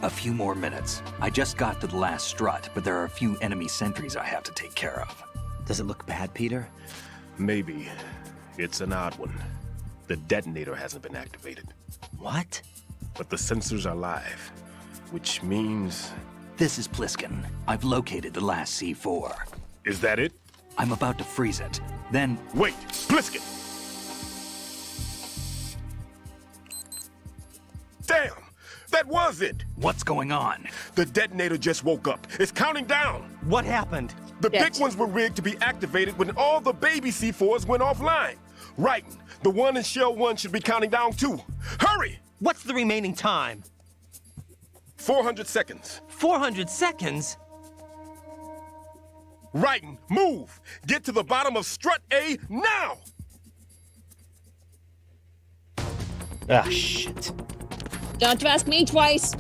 A few more minutes. I just got to the last strut, but there are a few enemy sentries I have to take care of. Does it look bad, Peter? Maybe. It's an odd one. The detonator hasn't been activated. What? But the sensors are live, which means... This is Pliskin. I've located the last C4. Is that it? I'm about to freeze it. Then... Wait! Pliskin! Damn! That was it! What's going on? The detonator just woke up. It's counting down! What happened? The Yes. big ones were rigged to be activated when all the baby C4s went offline. Right. The one in Shell 1 should be counting down too. Hurry! What's the remaining time? 400 seconds. 400 seconds? Right. Move! Get to the bottom of strut A now! Ah, shit. Don't have to ask me twice.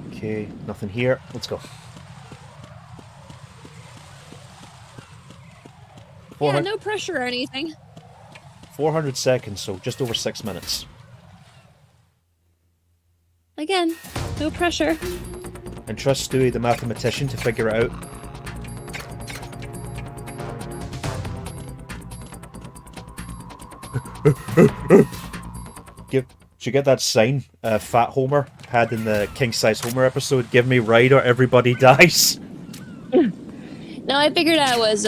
Okay, nothing here. Let's go. Yeah, no pressure or anything. 400 seconds, so just over 6 minutes. Again, no pressure. And trust Stewie the mathematician to figure it out. Did you get that sign Fat Homer had in the King Size Homer episode? Give me right or everybody dies. No, I figured I was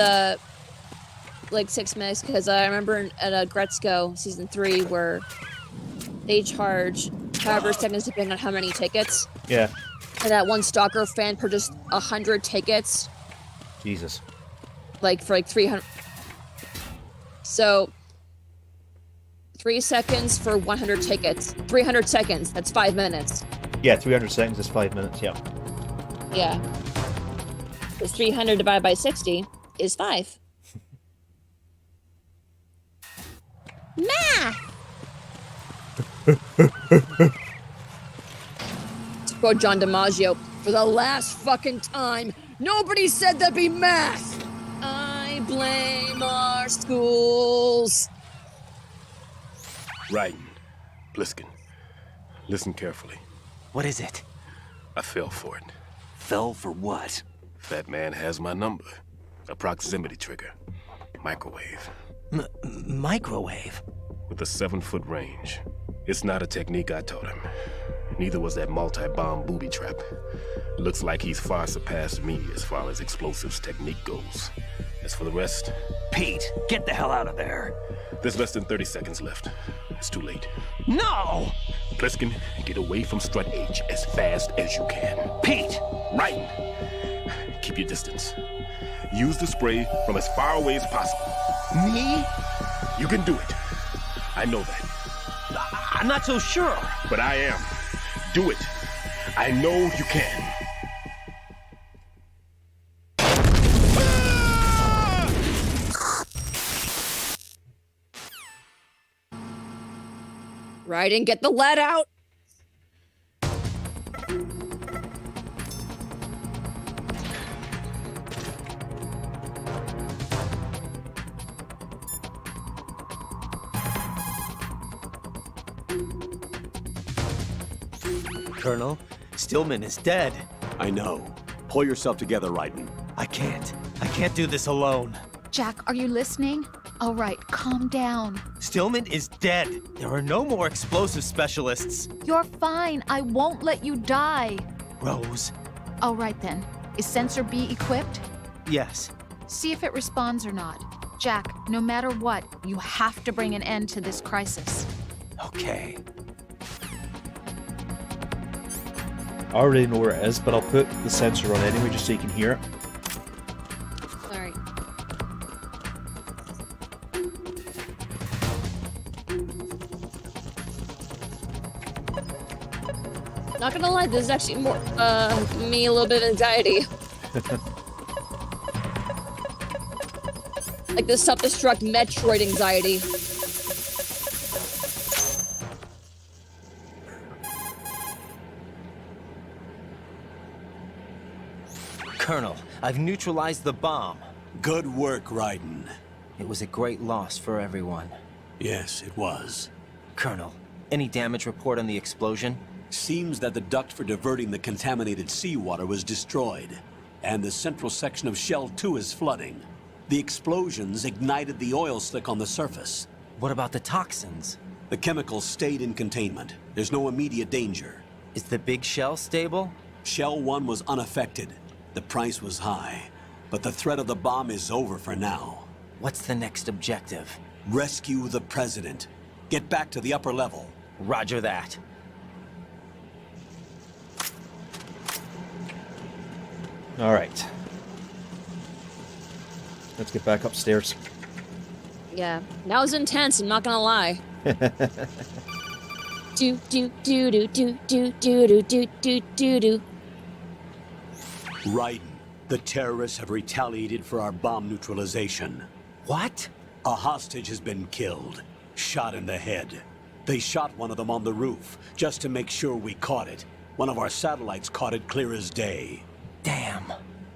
like 6 minutes because I remember at Gretzko season 3 where they charge however seconds depending on how many tickets. Yeah. And that one stalker fan purchased 100 tickets, Jesus. like for like 300. So 3 seconds for 100 tickets. 300 seconds. That's 5 minutes. Yeah, 300 seconds is 5 minutes, yeah. Yeah. Because 300 divided by 60 is 5. Math! To quote John DiMaggio, for the last fucking time, nobody said there'd be math! I blame our schools. Right. Pliskin. Listen carefully. What is it? I fell for it. Fell for what? Fat man has my number. A proximity trigger. Microwave. Microwave? With a 7-foot range. It's not a technique I taught him. Neither was that multi-bomb booby trap. Looks like he's far surpassed me as far as explosives technique goes. As for the rest... Pete, get the hell out of there. There's less than 30 seconds left. it's too late. No! Pliskin, get away from Strut H as fast as you can. Pete! Right. Keep your distance. Use the spray from as far away as possible. Me? You can do it. I know that. I'm not so sure. But I am. Do it. I know you can. Raiden, get the lead out. Colonel, Stillman is dead. I know. Pull yourself together, Raiden. I can't. I can't do this alone. Jack, are you listening? All right, calm down. Stillman is dead. There are no more explosive specialists. You're fine. I won't let you die. Rose. All right then. Is Sensor B equipped? Yes. See if it responds or not. Jack, no matter what, you have to bring an end to this crisis. Okay. I already know where it is, but I'll put the sensor on anyway just so you can hear it. Alright. Not gonna lie, this is actually more, me a little bit of anxiety. Like the self-destruct Metroid anxiety. Colonel, I've neutralized the bomb. Good work, Raiden. It was a great loss for everyone. Yes, it was. Colonel, any damage report on the explosion? Seems that the duct for diverting the contaminated seawater was destroyed, and the central section of Shell 2 is flooding. The explosions ignited the oil slick on the surface. What about the toxins? The chemicals stayed in containment. There's no immediate danger. Is the big shell stable? Shell 1 was unaffected. The price was high, but the threat of the bomb is over for now. What's the next objective? Rescue the President. Get back to the upper level. Roger that. All right. Let's get back upstairs. Yeah, that was intense, I'm not gonna lie. do do do do do do do do do do do. Raiden, the terrorists have retaliated for our bomb neutralization. What? A hostage has been killed, shot in the head. They shot one of them on the roof, just to make sure we caught it. One of our satellites caught it clear as day. Damn.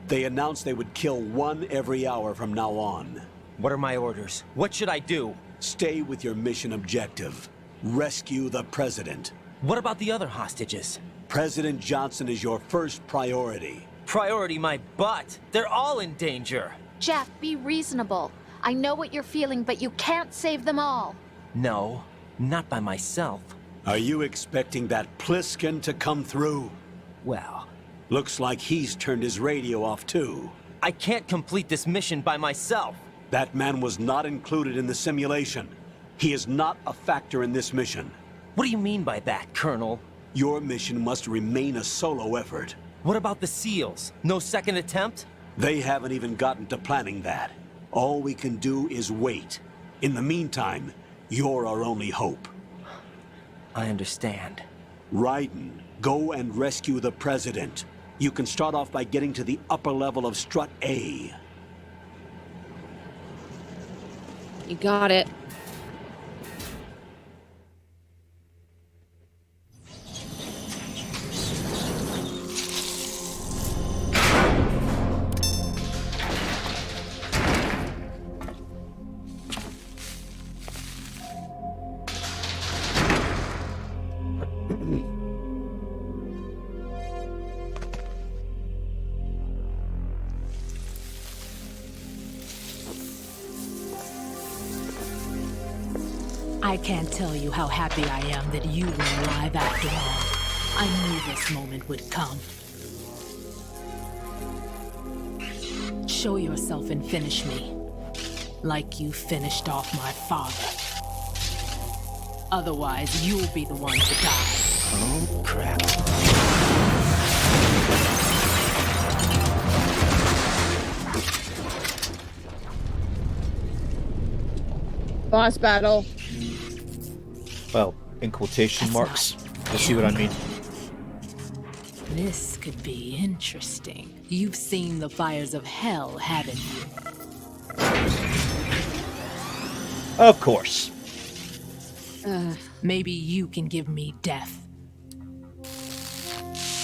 They announced they would kill one every hour from now on. What are my orders? What should I do? Stay with your mission objective. Rescue the President. What about the other hostages? President Johnson is your first priority. Priority my butt. They're all in danger. Jack, be reasonable. I know what you're feeling, but you can't save them all. No, not by myself. Are you expecting that Pliskin to come through? Well, looks like he's turned his radio off too. I can't complete this mission by myself. That man was not included in the simulation. He is not a factor in this mission. What do you mean by that, Colonel? Your mission must remain a solo effort. What about the SEALs? No second attempt? They haven't even gotten to planning that. All we can do is wait. In the meantime, you're our only hope. I understand. Raiden, go and rescue the President. You can start off by getting to the upper level of Strut A. You got it. I can't tell you how happy I am that you were alive after all. I knew this moment would come. Show yourself and finish me, like you finished off my father. Otherwise, you'll be the one to die. Oh, crap. Boss battle. Well, in quotation That's marks. not You see what I mean? This could be interesting. You've seen the fires of hell, haven't you? Of course. Maybe you can give me death.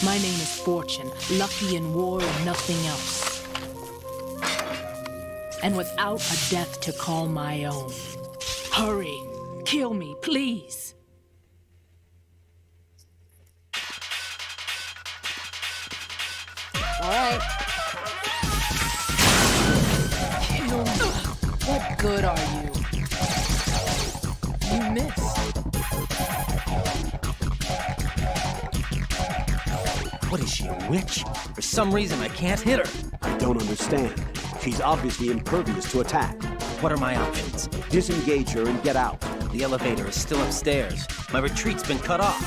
My name is Fortune, lucky in war and nothing else. And without a death to call my own. Hurry, kill me, please. Alright. Kill me. What good are you? You missed. What is she, a witch? For some reason, I can't hit her. I don't understand. She's obviously impervious to attack. What are my options? Disengage her and get out. The elevator is still upstairs. My retreat's been cut off.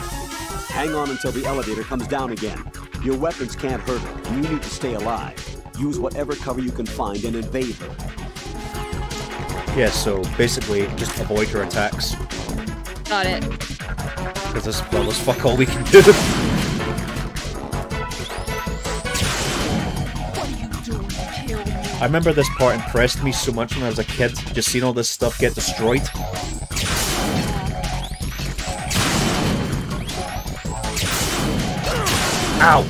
Hang on until the elevator comes down again. Your weapons can't hurt her, and you need to stay alive. Use whatever cover you can find and invade her. Yeah, so basically, just avoid her attacks. Got it. Because that's, well, that's fuck all we can do. I remember this part impressed me so much when I was a kid, just seeing all this stuff get destroyed. Ow!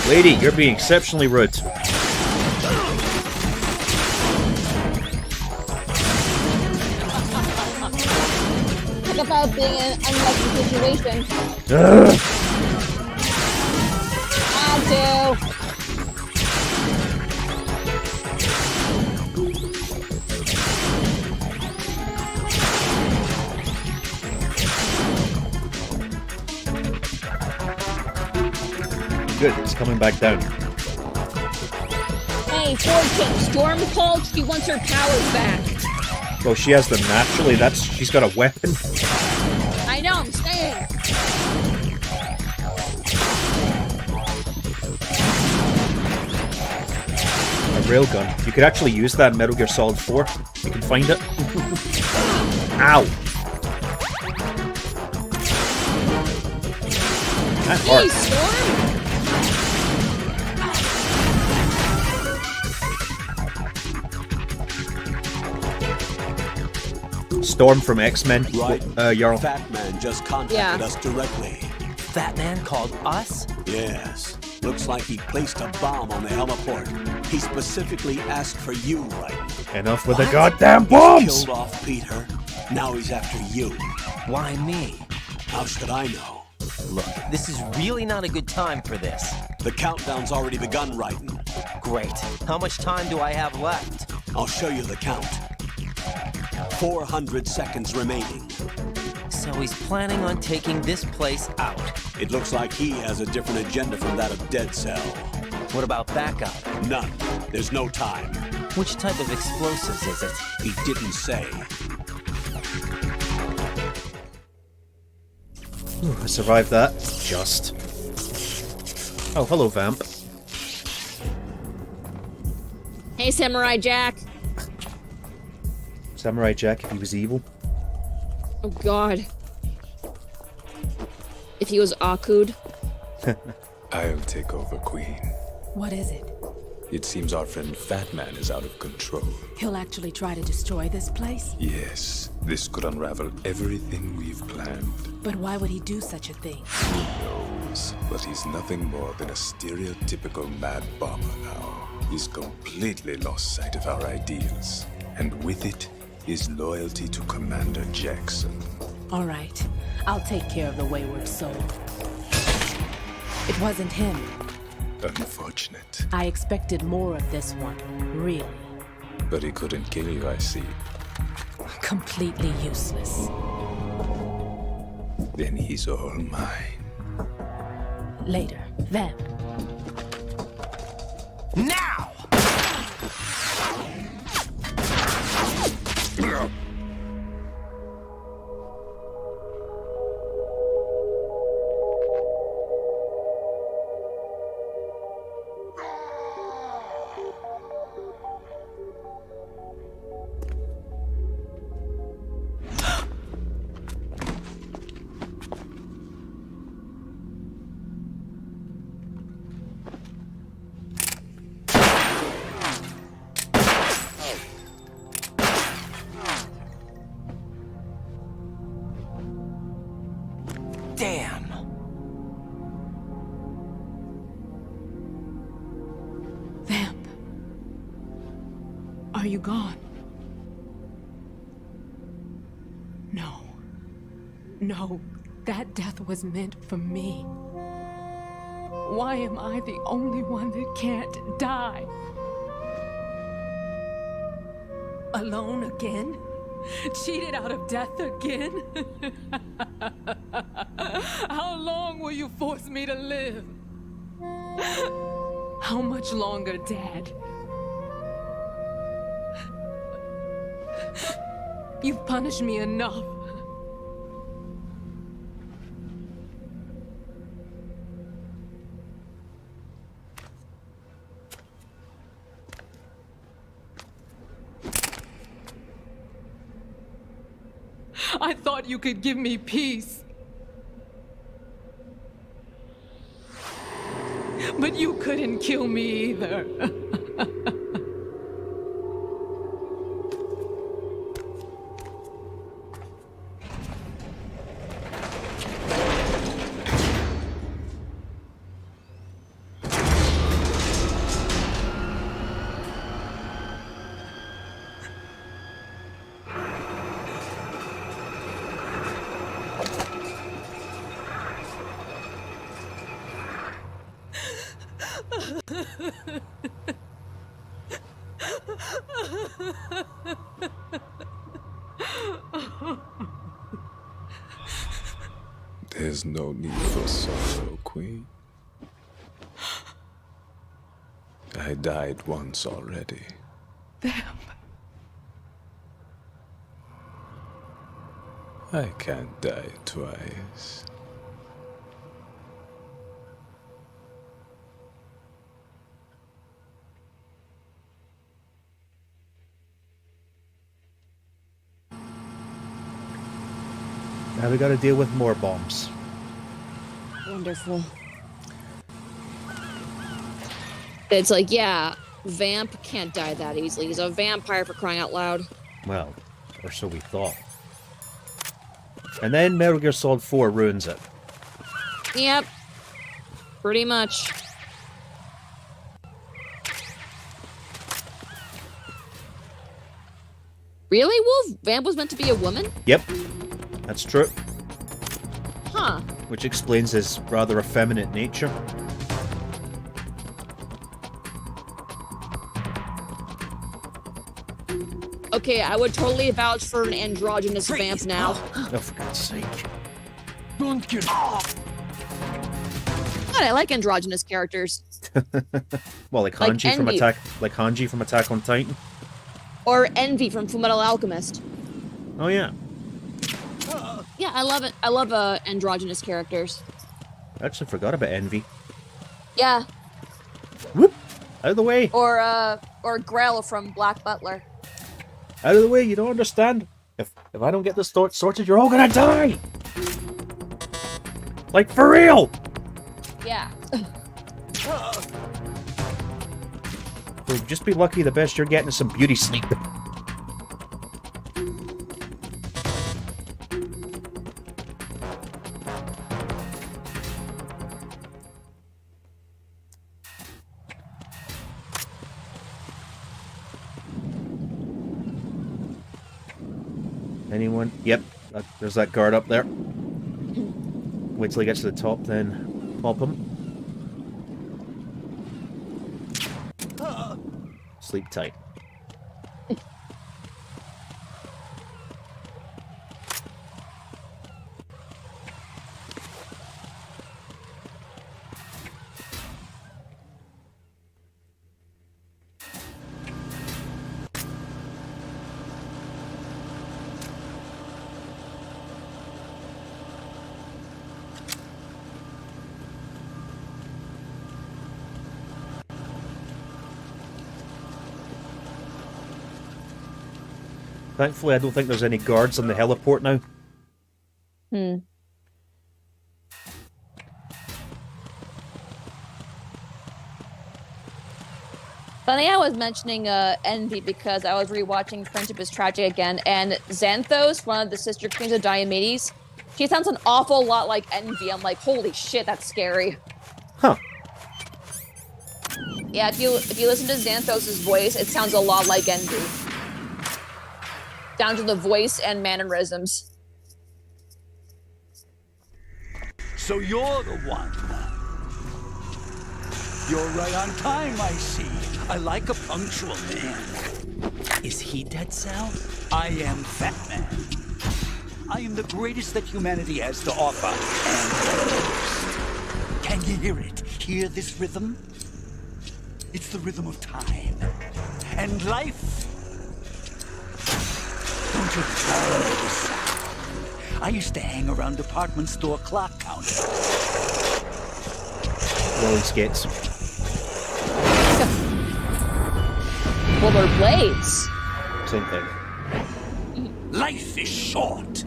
Lady, you're being exceptionally rude. Talk about being in an unlucky situation. How to. Good, it's coming back down. Hey, Fortune, Storm called. She wants her powers back. Well, she has them naturally. She's got a weapon. I know, I'm saying. A railgun. You could actually use that in Metal Gear Solid 4. You can find it. Ow! That Hey, hurt. Storm! Storm from X-Men. Right. Jarl. Fat Man just contacted us directly. Fat Man called us? Yes. Looks like he placed a bomb on the heliport. He specifically asked for you, right? Enough with the goddamn bombs! Killed off Peter. Now he's after you. Why me? How should I know? Look, this is really not a good time for this. The countdown's already begun, Raiden. Great. How much time do I have left? I'll show you the count. 400 seconds remaining. So he's planning on taking this place out. It looks like he has a different agenda from that of Dead Cell. What about backup? None. There's no time. Which type of explosives is it? He didn't say. Ooh, I survived that. Just. Oh, hello, Vamp. Hey, Samurai Jack. Samurai Jack, if he was evil. Oh, God. If he was Akud. I'll take over, Queen. What is it? It seems our friend Fat Man is out of control. He'll actually try to destroy this place? Yes, this could unravel everything we've planned. But why would he do such a thing? Who knows? But he's nothing more than a stereotypical mad bomber now. He's completely lost sight of our ideals. And with it, his loyalty to Commander Jackson. All right, I'll take care of the wayward soul. It wasn't him. Unfortunate. I expected more of this one, really. But he couldn't kill you, I see. Completely useless. Then he's all mine. Later, then. Now! Damn. Vamp. Are you gone? No. No, that death was meant for me. Why am I the only one that can't die? Alone again? Cheated out of death again? How long will you force me to live? How much longer, Dad? You've punished me enough. I thought you could give me peace. But you couldn't kill me either. There's no need for sorrow, Queen. I died once already. Vamp. I can't die twice. Now we gotta deal with more bombs. Wonderful. It's like, yeah, Vamp can't die that easily. He's a vampire, for crying out loud. Well, or so we thought. And then Metal Gear Solid 4 ruins it. Yep. Pretty much. Really, Wolf? Vamp was meant to be a woman? Yep, that's true. Huh. Which explains his rather effeminate nature. Okay, I would totally vouch for an androgynous vamp now. Oh, for God's sake. Don't get off. God, I like androgynous characters. Well, like Like Hanji from Envy. Hanji from Attack on Titan. Or Envy from Fullmetal Alchemist. Oh yeah. Yeah, I love it. I love androgynous characters. I actually forgot about Envy. Yeah. Whoop! Out of the way! Or Grell from Black Butler. Out of the way, you don't understand. If I don't get this sorted, you're all gonna die! Like, for real! Yeah. Well, just be lucky the best you're getting is some beauty sleep. Anyone? Yep, there's that guard up there. Wait till he gets to the top, then pop him. Sleep tight. Thankfully, I don't think there's any guards on the heliport now. Funny, I was mentioning Envy because I was rewatching Friendship is Tragic again, and Xanthos, one of the sister queens of Diomedes, She sounds an awful lot like Envy. I'm like, holy shit, that's scary. Huh. Yeah, if you listen to Xanthos' voice, it sounds a lot like Envy. Down to the voice and mannerisms. So you're the one. You're right on time, I see. I like a punctual man. Is he Dead Cell? I am Fat Man. I am the greatest that humanity has to offer, and can you hear it? Hear this rhythm? It's the rhythm of time and life. Don't you tell me this sound. I used to hang around department store clock counters. Rolling skates. Rollerblades. Same thing. Life is short.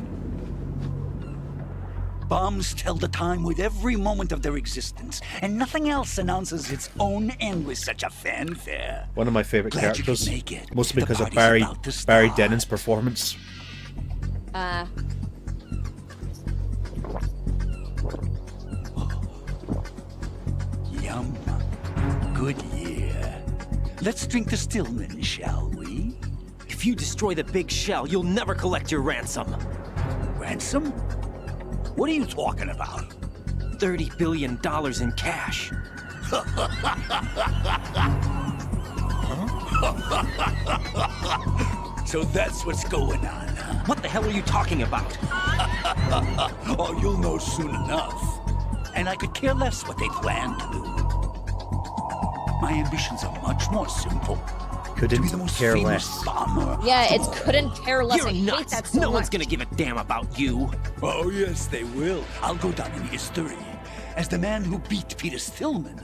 Bombs tell the time with every moment of their existence, and nothing else announces its own end with such a fanfare. One of my favorite Glad you characters, could make it. mostly The because of party's about to Barry start. Dennon's performance. Yum. Good year. Let's drink the Stillman, shall we? If you destroy the big shell, you'll never collect your ransom. Ransom? What are you talking about? $30 billion in cash. So that's what's going on, huh? What the hell are you talking about? Oh, you'll know soon enough. And I could care less what they plan to do. My ambitions are much more simple. To be the Couldn't most care famous less. bomber. Yeah, it's couldn't care less. You're I hate nuts. that so No much. one's gonna give a damn about you. Oh, yes, they will. I'll go down in history as the man who beat Peter Stillman.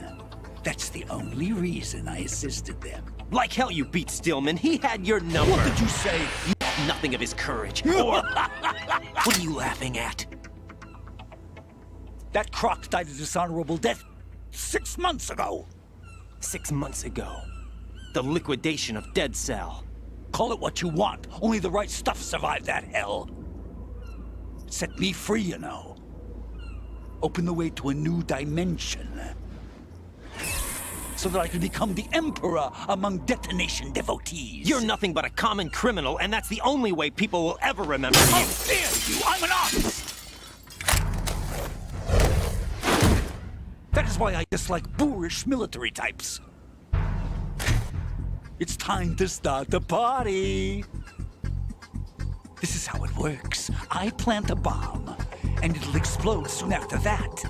That's the only reason I assisted them. Like hell you beat Stillman. He had your number. What did you say? You have nothing of his courage. Or what are you laughing at? That croc died a dishonorable death 6 months ago. 6 months ago. The liquidation of Dead Cell. Call it what you want. Only the right stuff survived that hell. Set me free, you know. Open the way to a new dimension. So that I can become the emperor among detonation devotees. You're nothing but a common criminal, and that's the only way people will ever remember you. How dare you! I'm an artist! That is why I dislike boorish military types. It's time to start the party. This is how it works. I plant a bomb, and it'll explode soon after that.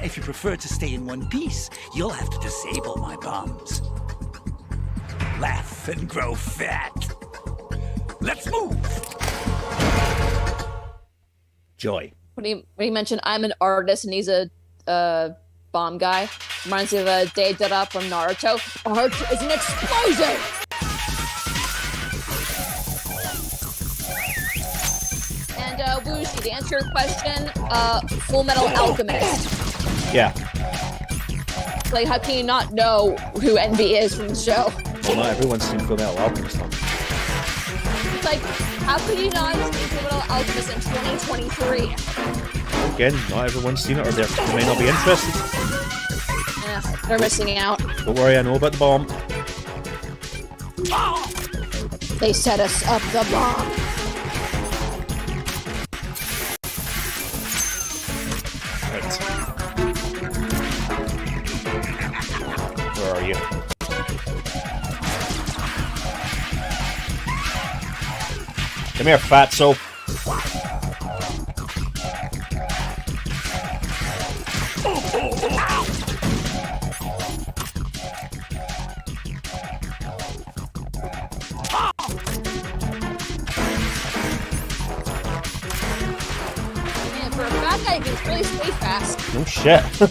If you prefer to stay in one piece, you'll have to disable my bombs. Laugh and grow fat. Let's move! Joy. When he mentioned I'm an artist and he's a bomb guy, reminds me of Deidara from Naruto. Art is an explosion! And Wuxi, to answer your question, Full Metal Alchemist. Yeah. Like, how can you not know who Envy is from the show? Well, not everyone's seen Fullmetal Alchemist. It's like, how could you not see Full Metal Alchemist in 2023? Again, not everyone's seen it, or they may not be interested. Yeah, they're missing out. Don't worry, I know about the bomb. They set us up the bomb. Right. Where are you? Come here, fatso. Man, for a fat guy, he can really stay fast. No shit. What's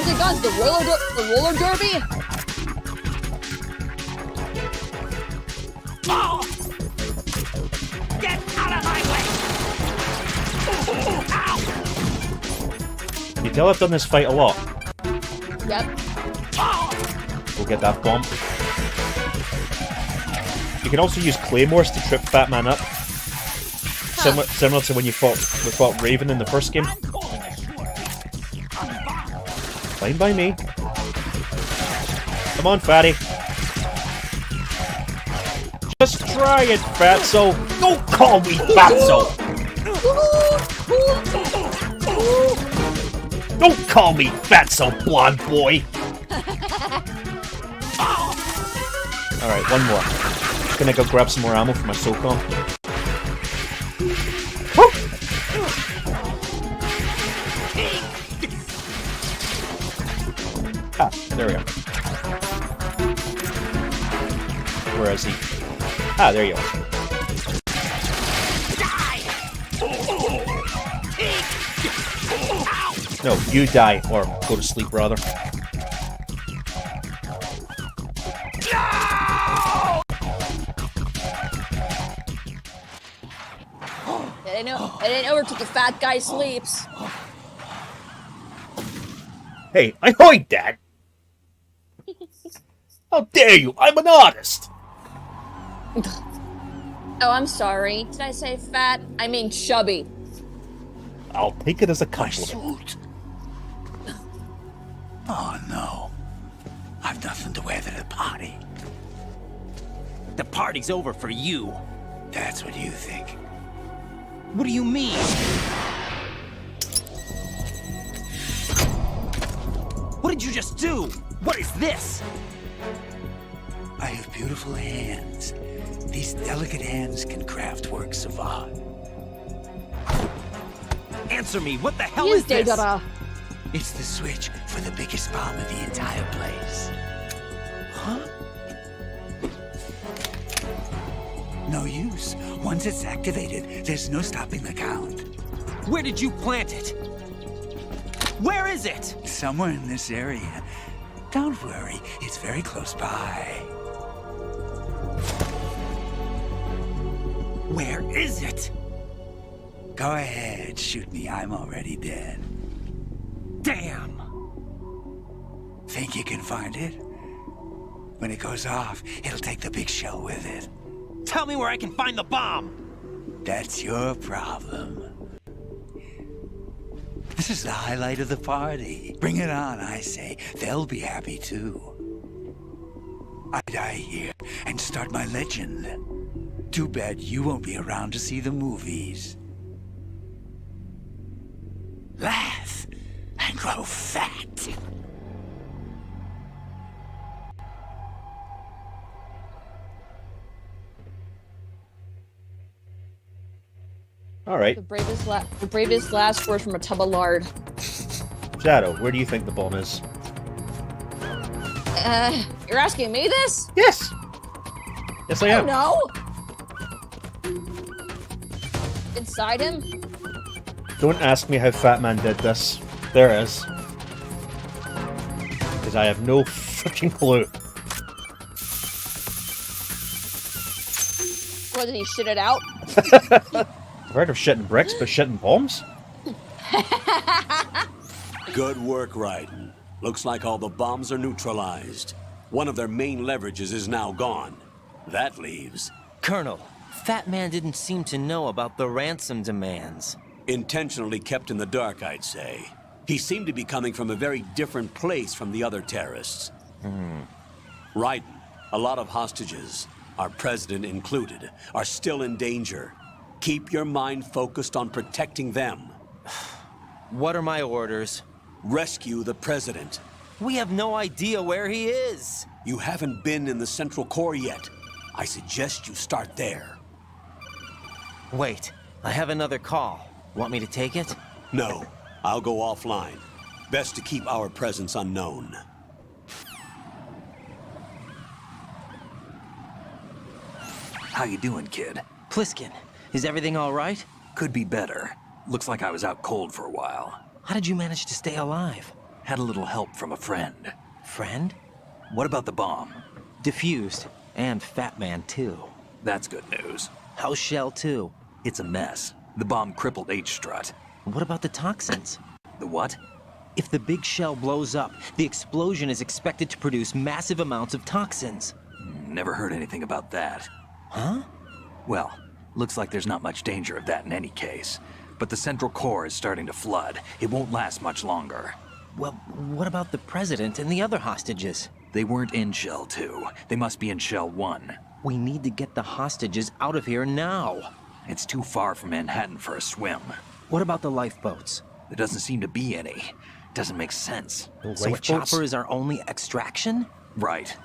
it got? The roller derby? Get out of my way! You tell I've done this fight a lot. Yep. We'll get that bomb. You can also use claymores to trip Fat Man up. Similar to when we fought Raven in the first game. Fine by me. Come on, fatty. Just try it, fatso. Don't call me fatso. Don't call me fatso, blonde boy. Alright, one more. Just gonna go grab some more ammo for my SOCOM. Ah, there we go. Where is he? Ah, there you are. No, you die, or go to sleep, rather. I didn't know where the fat guy sleeps. Hey, I heard that! How dare you! I'm an artist! Oh, I'm sorry. Did I say fat? I mean chubby. I'll take it as a compliment. Oh, no. I've nothing to wear to the party. The party's over for you. That's what you think. What do you mean? What did you just do? What is this? I have beautiful hands. These delicate hands can craft works of art. Answer me, what the hell is this? It's the switch for the biggest bomb in the entire place. Huh? No use. Once it's activated, there's no stopping the count. Where did you plant it? Where is it? Somewhere in this area. Don't worry, it's very close by. Where is it? Go ahead, shoot me. I'm already dead. Damn! Think you can find it? When it goes off, it'll take the big shell with it. Tell me where I can find the bomb! That's your problem. This is the highlight of the party. Bring it on, I say. They'll be happy too. I die here and start my legend. Too bad you won't be around to see the movies. Laugh and grow fat. Alright. The bravest last word from a tub of lard. Shadow, where do you think the bomb is? You're asking me this? Yes! Yes, I am. No. Inside him? Don't ask me how Fat Man did this. There it is. Because I have no freaking clue. What, did he shit it out? I've heard of shitting bricks, but shitting bombs? Good work, Raiden. Looks like all the bombs are neutralized. One of their main leverages is now gone. That leaves... Colonel, Fat Man didn't seem to know about the ransom demands. Intentionally kept in the dark, I'd say. He seemed to be coming from a very different place from the other terrorists. Raiden, a lot of hostages, our president included, are still in danger. Keep your mind focused on protecting them. What are my orders? Rescue the president. We have no idea where he is. You haven't been in the Central Core yet. I suggest you start there. Wait, I have another call. Want me to take it? No, I'll go offline. Best to keep our presence unknown. How you doing, kid? Pliskin, is everything all right? Could be better. Looks like I was out cold for a while. How did you manage to stay alive? Had a little help from a friend. Friend? What about the bomb? Diffused. And Fat Man, too. That's good news. How's Shell, too? It's a mess. The bomb crippled H-Strut. What about the toxins? The what? If the big shell blows up, the explosion is expected to produce massive amounts of toxins. Never heard anything about that. Huh? Well, Looks like there's not much danger of that in any case. But the central core is starting to flood. It won't last much longer. Well, what about the president and the other hostages? They weren't in Shell 2. They must be in Shell 1. We need to get the hostages out of here now. It's too far from Manhattan for a swim. What about the lifeboats? There doesn't seem to be any. Doesn't make sense. No So a lifeboats? chopper is our only extraction? Right.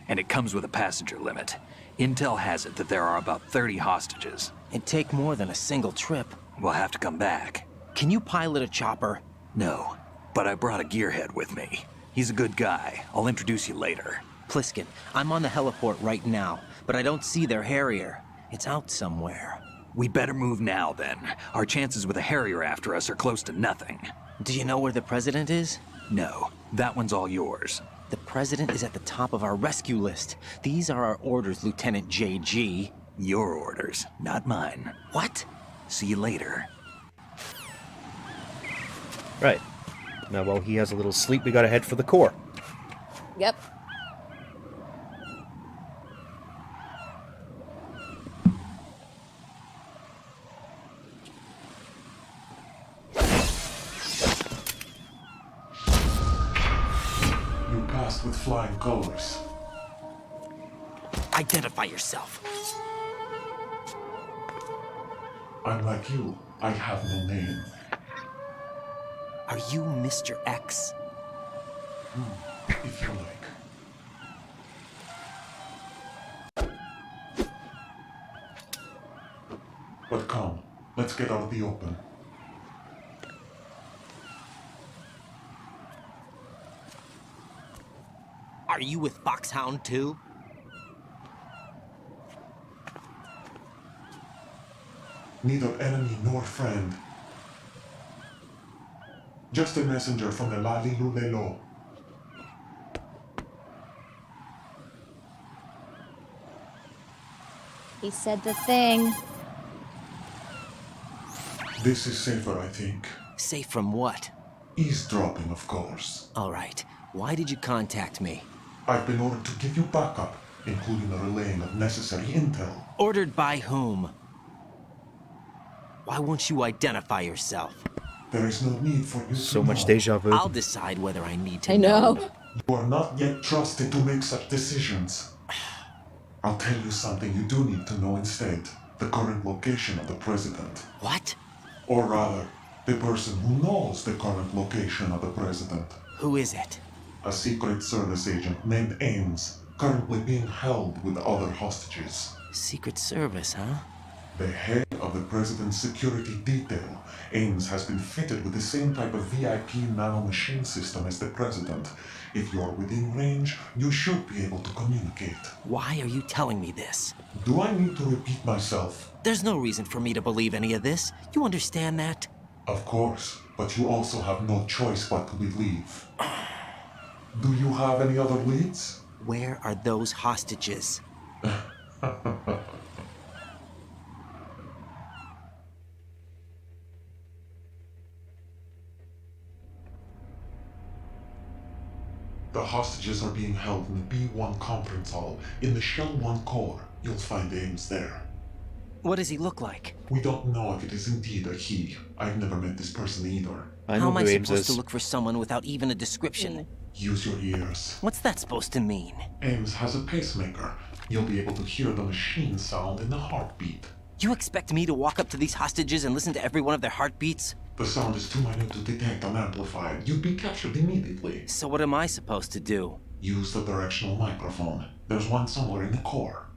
And it comes with a passenger limit. Intel has it that there are about 30 hostages. It'd take more than a single trip. We'll have to come back. Can you pilot a chopper? No, but I brought a gearhead with me. He's a good guy. I'll introduce you later. Pliskin, I'm on the heliport right now, but I don't see their Harrier. It's out somewhere. We better move now, then. Our chances with a Harrier after us are close to nothing. Do you know where the president is? No, that one's all yours. The president is at the top of our rescue list. These are our orders, Lieutenant JG. Your orders, not mine. What? See you later. Right. Now, while he has a little sleep, we gotta head for the core. Yep. You passed with flying colors. Identify yourself. I'm like you. I have no name. Are you Mr. X? If you like. But come, let's get out of the open. Are you with Foxhound too? Neither enemy nor friend. Just a messenger from the Lali Lulelo. He said the thing. This is safer, I think. Safe from what? Eavesdropping, of course. All right. Why did you contact me? I've been ordered to give you backup, including the relaying of necessary intel. Ordered by whom? Why won't you identify yourself? There is no need for you So to much know. deja vu. I'll decide whether I need to I know. You are not yet trusted to make such decisions. I'll tell you something you do need to know instead. The current location of the president. What? Or rather, the person who knows the current location of the president. Who is it? A Secret Service agent named Ames, currently being held with other hostages. Secret Service, huh? The head of the president's security detail, Ames has been fitted with the same type of VIP nanomachine system as the president. If you're within range, you should be able to communicate. Why are you telling me this? Do I need to repeat myself? There's no reason for me to believe any of this. You understand that? Of course, but you also have no choice but to believe. Do you have any other leads? Where are those hostages? The hostages are being held in the B1 conference hall in the Shell 1 core. You'll find Ames there. What does he look like? We don't know if it is indeed a he. I've never met this person either. I How know am who I Ames supposed is. to look for someone without even a description? Use your ears. What's that supposed to mean? Ames has a pacemaker. You'll be able to hear the machine sound in the heartbeat. You expect me to walk up to these hostages and listen to every one of their heartbeats? The sound is too minute to detect and amplify. You'd be captured immediately. So what am I supposed to do? Use the directional microphone. There's one somewhere in the core.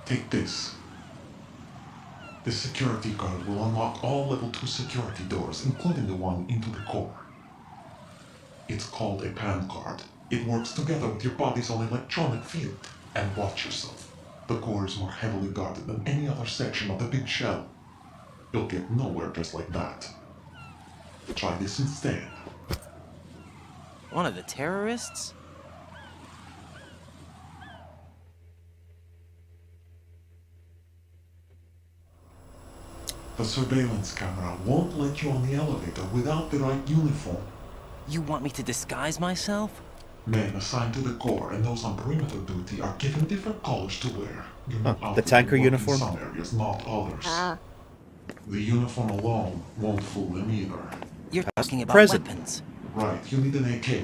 Take this. The security card will unlock all level 2 security doors, including the one into the core. It's called a PAN card. It works together with your body's own electronic field. And watch yourself. The core is more heavily guarded than any other section of the big shell. You'll get nowhere just like that. Try this instead. One of the terrorists? The surveillance camera won't let you on the elevator without the right uniform. You want me to disguise myself? Men assigned to the Corps and those on perimeter duty are given different colors to wear. You know, the tanker outfitted work uniform? in some areas, not others. Ah. The uniform alone won't fool them either. You're talking about present. weapons. Right, you need an AK.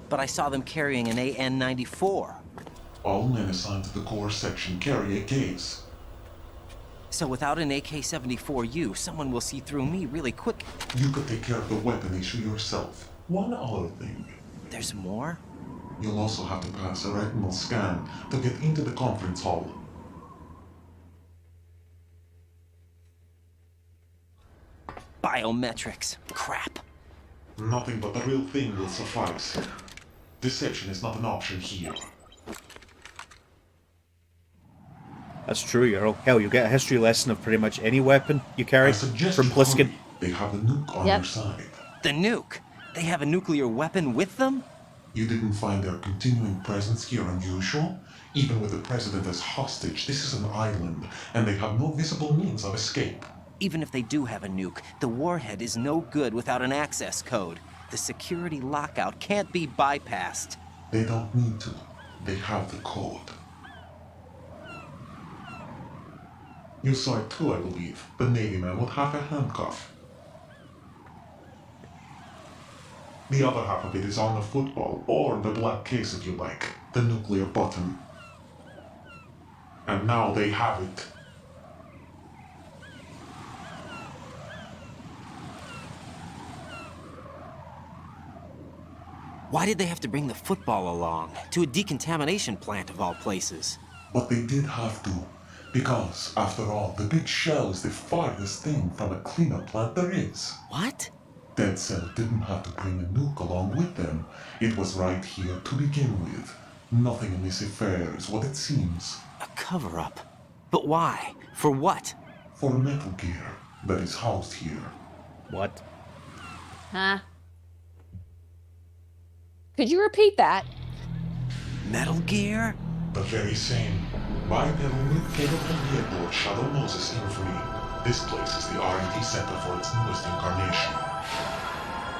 But I saw them carrying an AN-94. All men assigned to the Corps section carry AKs. So without an AK-74U, someone will see through me really quick. You could take care of the weapon issue yourself. One other thing. There's more? You'll also have to pass a retinal scan to get into the conference hall. Biometrics. Crap. Nothing but the real thing will suffice. Deception is not an option here. That's true, Earl. Hell, you get a history lesson of pretty much any weapon you carry I suggest from you Pliskin. hurry. They have a nuke on Yep. their side. The nuke? They have a nuclear weapon with them? You didn't find their continuing presence here unusual? Even with the president as hostage, this is an island, and they have no visible means of escape. Even if they do have a nuke, the warhead is no good without an access code. The security lockout can't be bypassed. They don't need to. They have the code. You saw it too, I believe. The Navy man with half a handcuff. The other half of it is on the football, or the black case if you like. The nuclear button. And now they have it. Why did they have to bring the football along? To a decontamination plant of all places. But they did have to. Because, after all, the big shell is the farthest thing from a cleanup plant there is. What? Dead Cell didn't have to bring a nuke along with them. It was right here to begin with. Nothing in this affair is what it seems. A cover-up. But why? For what? For Metal Gear that is housed here. What? Huh? Could you repeat that? Metal Gear? The very same. Bipedal nuke cable from the airport Shadow Moses infamy. This place is the R&D center for its newest incarnation.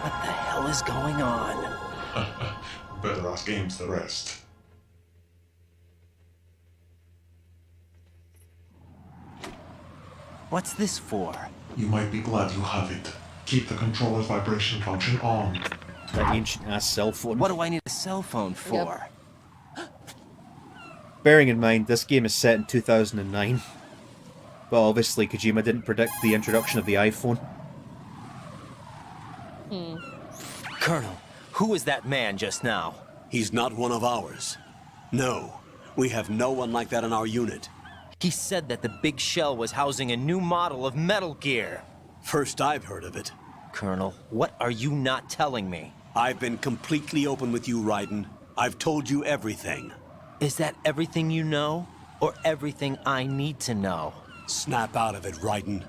What the hell is going on? Better ask Ames the rest. What's this for? You might be glad you have it. Keep the controller's vibration function on. That ancient-ass cell phone. What do I need a cell phone for? Bearing in mind, this game is set in 2009. But obviously, Kojima didn't predict the introduction of the iPhone. Colonel, who is that man just now? He's not one of ours. No, we have no one like that in our unit. He said that the big shell was housing a new model of Metal Gear. First I've heard of it. Colonel, what are you not telling me? I've been completely open with you, Raiden. I've told you everything. Is that everything you know? Or everything I need to know? Snap out of it, Raiden.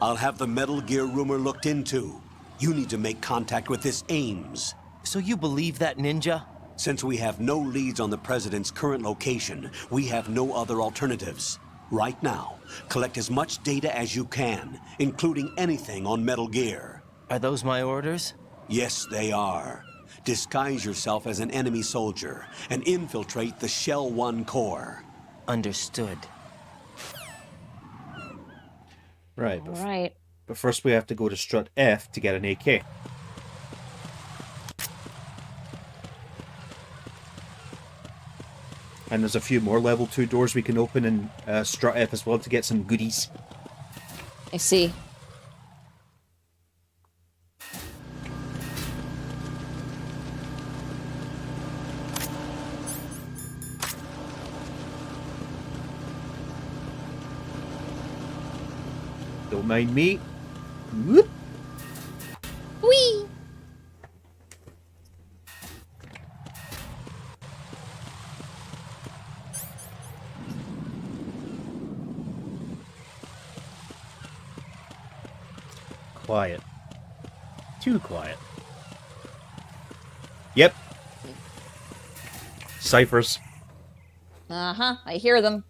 I'll have the Metal Gear rumor looked into. You need to make contact with this Ames. So you believe that ninja? Since we have no leads on the President's current location, we have no other alternatives. Right now, collect as much data as you can, including anything on Metal Gear. Are those my orders? Yes, they are. Disguise yourself as an enemy soldier and infiltrate the Shell 1 core. Understood. Right, Right. but first we have to go to strut F to get an AK. And there's a few more level 2 doors we can open in strut F as well to get some goodies. I see. Don't mind me. Whoop. Whee! Quiet. Too quiet. Yep. Ciphers. Uh-huh, I hear them.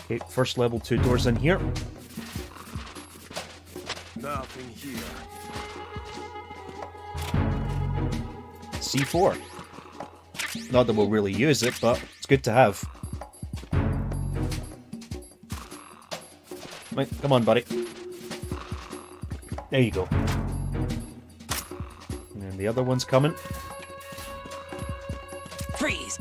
Okay, first level 2 doors in here. Nothing here. C4. Not that we'll really use it, but it's good to have. Right, come on, buddy. There you go. And then the other one's coming. Freeze!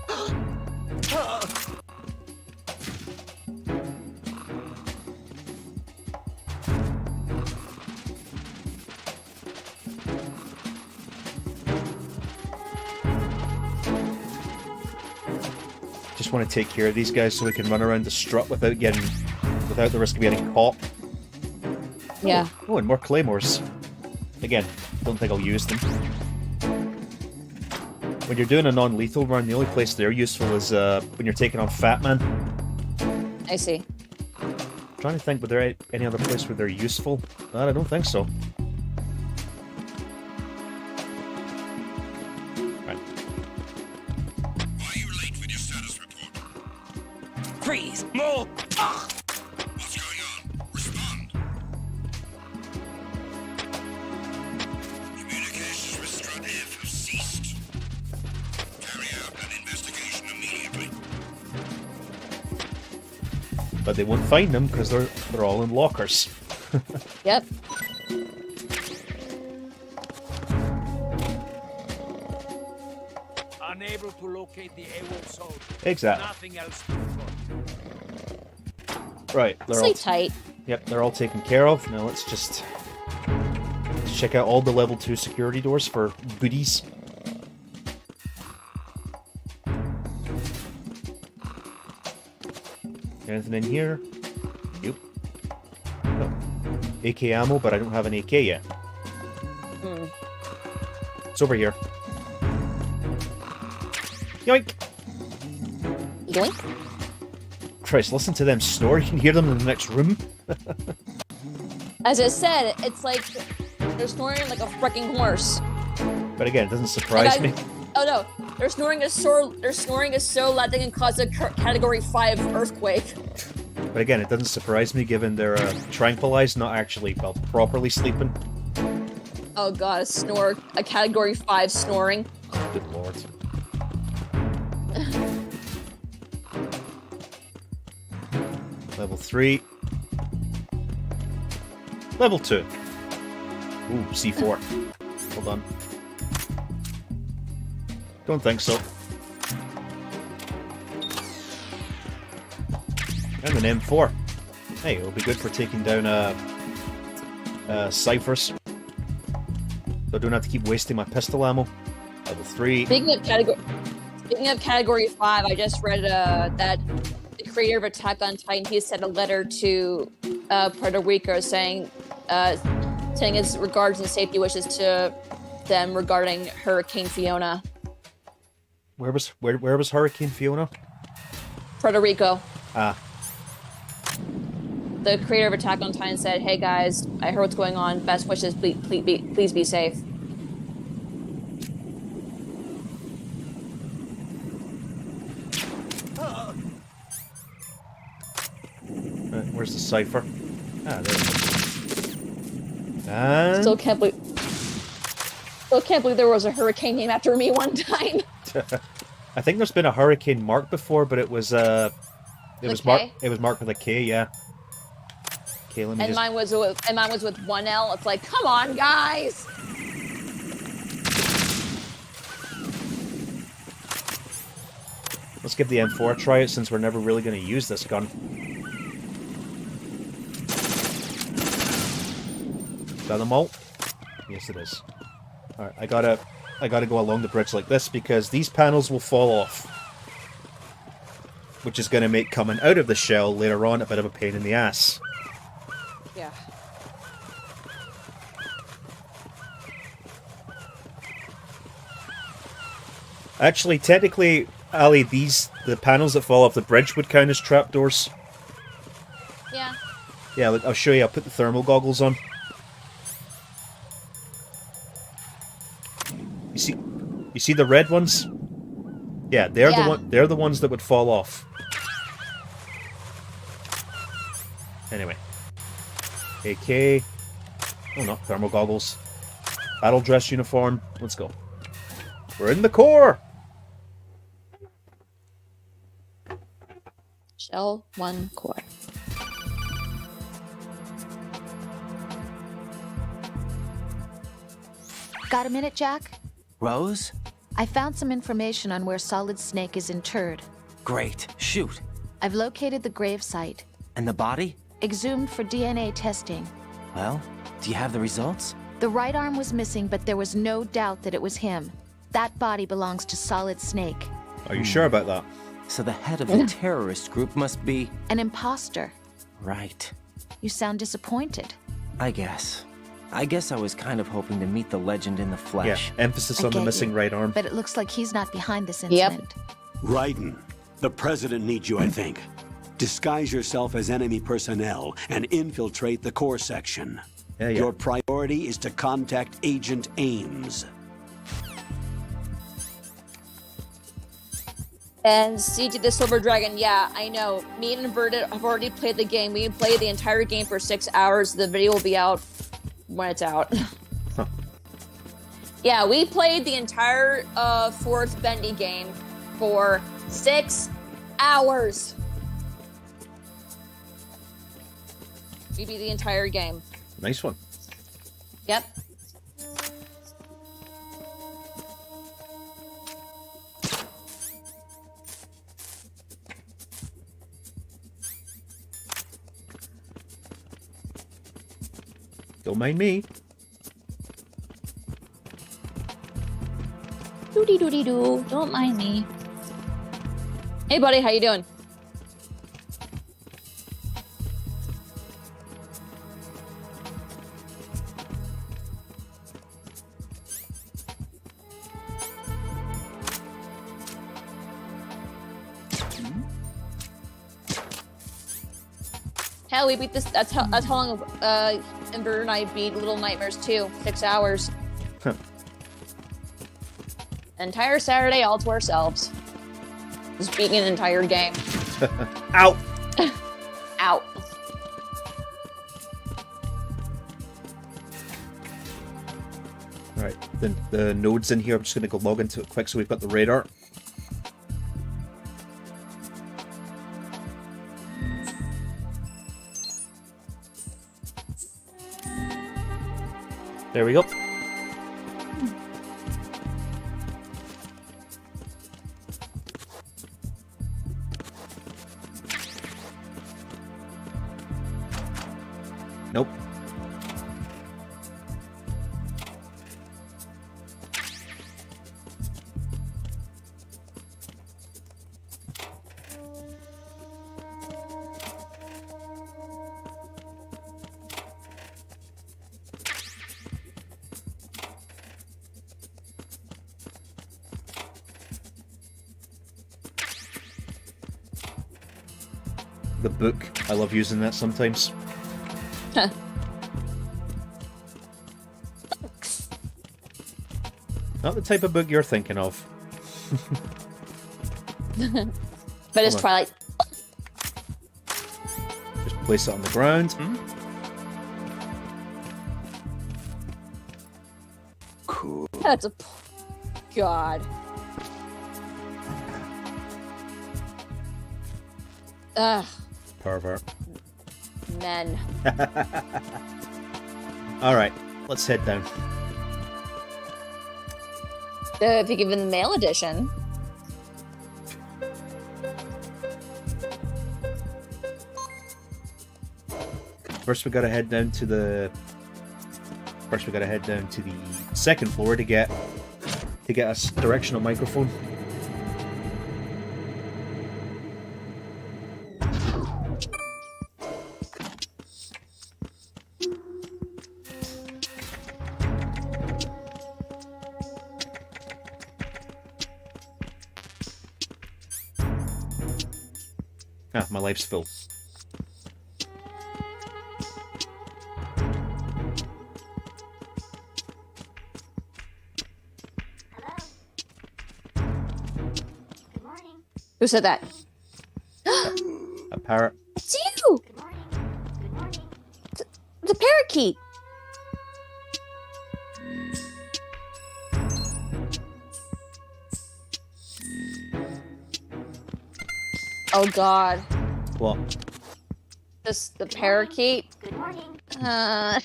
Just want to take care of these guys so we can run around the strut without the risk of getting caught. Yeah. Oh, and more claymores. Again, don't think I'll use them. When you're doing a non-lethal run, the only place they're useful is when you're taking on Fat Man. I see. I'm trying to think, were there any other place where they're useful? I don't think so. Right. Why are you late with your status report? Freeze! No! Ah! What's going on? Respond. Communications with Strut F have ceased. Carry out an investigation immediately. But they won't find them because they're all in lockers. Yep. Unable to locate the AWOL soldier. Exactly. Nothing else to report. Right, they're Stay all tight. Yep, they're all taken care of. Now let's check out all the level 2 security doors for goodies. Anything in here? Nope. Oh. AK ammo, but I don't have an AK yet. Hmm. It's over here. Yoink! Yoink. Christ, listen to them snore. You can hear them in the next room. As I said, it's like they're snoring like a freaking horse. But again, it doesn't surprise me. Oh no, they're snoring is so loud they can cause a category 5 earthquake. But again, it doesn't surprise me given they're tranquilized, not actually, well, properly sleeping. Oh god, a category 5 snoring. Good lord. Level 3. Level 2. Ooh, C4. Hold on. Don't think so. And an M4. Hey, it'll be good for taking down ciphers. So I don't have to keep wasting my pistol ammo. Level 3. Speaking of category 5, I just read that the creator of Attack on Titan, he sent a letter to Puerto Rico saying his regards and safety wishes to them regarding Hurricane Fiona. Where was Hurricane Fiona? Puerto Rico. Ah. The creator of Attack on Titan said, "Hey guys, I heard what's going on. Best wishes. Please be safe." Where's the cipher? Ah, there it is. And... Still can't believe there was a hurricane named after me one time. I think there's been a hurricane marked before, but it was marked with a K, yeah. Okay, let me Mine was with one L. It's like, come on, guys. Let's give the M4 a try since we're never really going to use this gun. Is that them all? Yes, it is. Alright, I gotta go along the bridge like this because these panels will fall off. Which is going to make coming out of the shell later on a bit of a pain in the ass. Yeah. Actually, technically, Ali, the panels that fall off the bridge would count as trapdoors. Yeah. Yeah, look, I'll show you. I'll put the thermal goggles on. You see the red ones? Yeah, they're the ones that would fall off. Anyway. AK. Oh no, thermal goggles. Battle dress uniform. Let's go. We're in the core! Shell 1 core. Got a minute, Jack? Rose? I found some information on where Solid Snake is interred. Great. Shoot. I've located the grave site. And the body? Exhumed for DNA testing. Well, do you have the results? The right arm was missing, but there was no doubt that it was him. That body belongs to Solid Snake. Are you sure about that? So the head of the terrorist group must be... An imposter. Right. You sound disappointed. I guess I was kind of hoping to meet the legend in the flesh. Yeah, emphasis I on the get missing you, right arm. But it looks like he's not behind this Yep. incident. Raiden, the president needs you, I think. Disguise yourself as enemy personnel and infiltrate the core section. Yeah. Your priority is to contact Agent Ames. And Siege of the Silver Dragon, yeah, I know. Me and Inverted have already played the game. We played the entire game for 6 hours. The video will be out when it's out. Huh. Yeah, we played the entire fourth Bendy game for 6 hours. We beat the entire game. Nice one. Yep. Don't mind me. Doody doody doo. Don't mind me. Hey, buddy, how you doing? Hell, we beat this. That's how long Ember and I beat Little Nightmares 2. 6 hours. Huh. Entire Saturday all to ourselves. Just beating an entire game. Ow! Out. Alright, then the node's in here. I'm just going to go log into it quick so we've got the radar. There we go. Nope. The book. I love using that sometimes. Not the type of book you're thinking of. But it's Twilight. Just place it on the ground. Cool. That's a... God. Ugh. Pervert. Men. Alright, let's head down. If you give him the male edition. First we gotta head down to the second floor to get us directional microphone. Ah, my life's full. Who said that? A parrot. It's you! It's a parakeet. Oh God. What? The parakeet. Good morning. To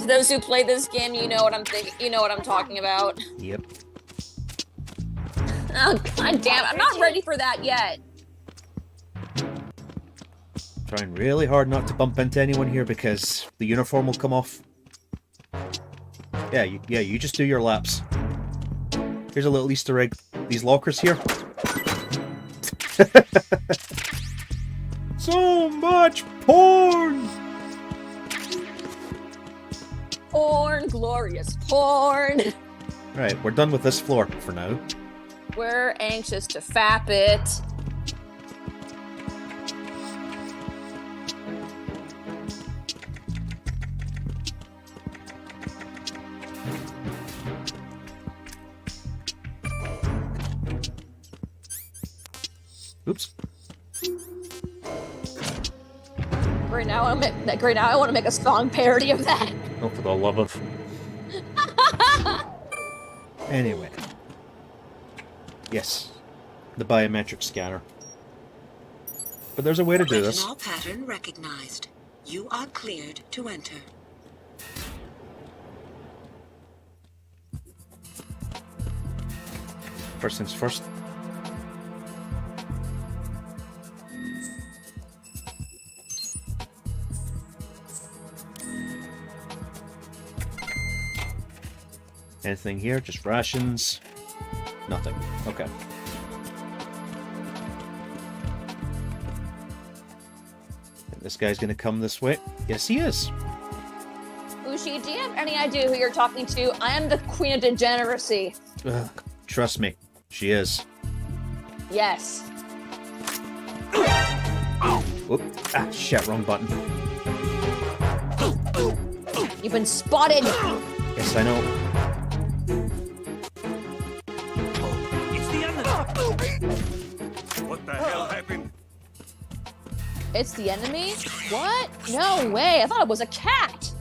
those who play this game, you know what I'm thinking. You know what I'm talking about. Yep. Oh God damn! I'm not ready for that yet. Trying really hard not to bump into anyone here because the uniform will come off. Yeah, you just do your laps. Here's a little Easter egg. These lockers here. So much porn! Porn, glorious porn. Right, we're done with this floor for now. We're anxious to fap it. Oops. Right now, I want to make a song parody of that. Oh, for the love of... Anyway. Yes. The biometric scanner. But there's a way to do this. Retinol pattern recognized. You are cleared to enter. First things first. Anything here? Just rations? Nothing. Okay. This guy's gonna come this way. Yes, he is. Ushi, do you have any idea who you're talking to? I am the queen of degeneracy. Ugh, trust me, she is. Yes. Whoop. Ah, shit, wrong button. You've been spotted. Yes, I know. It's the enemy. What the hell happened? It's the enemy? What? No way. I thought it was a cat.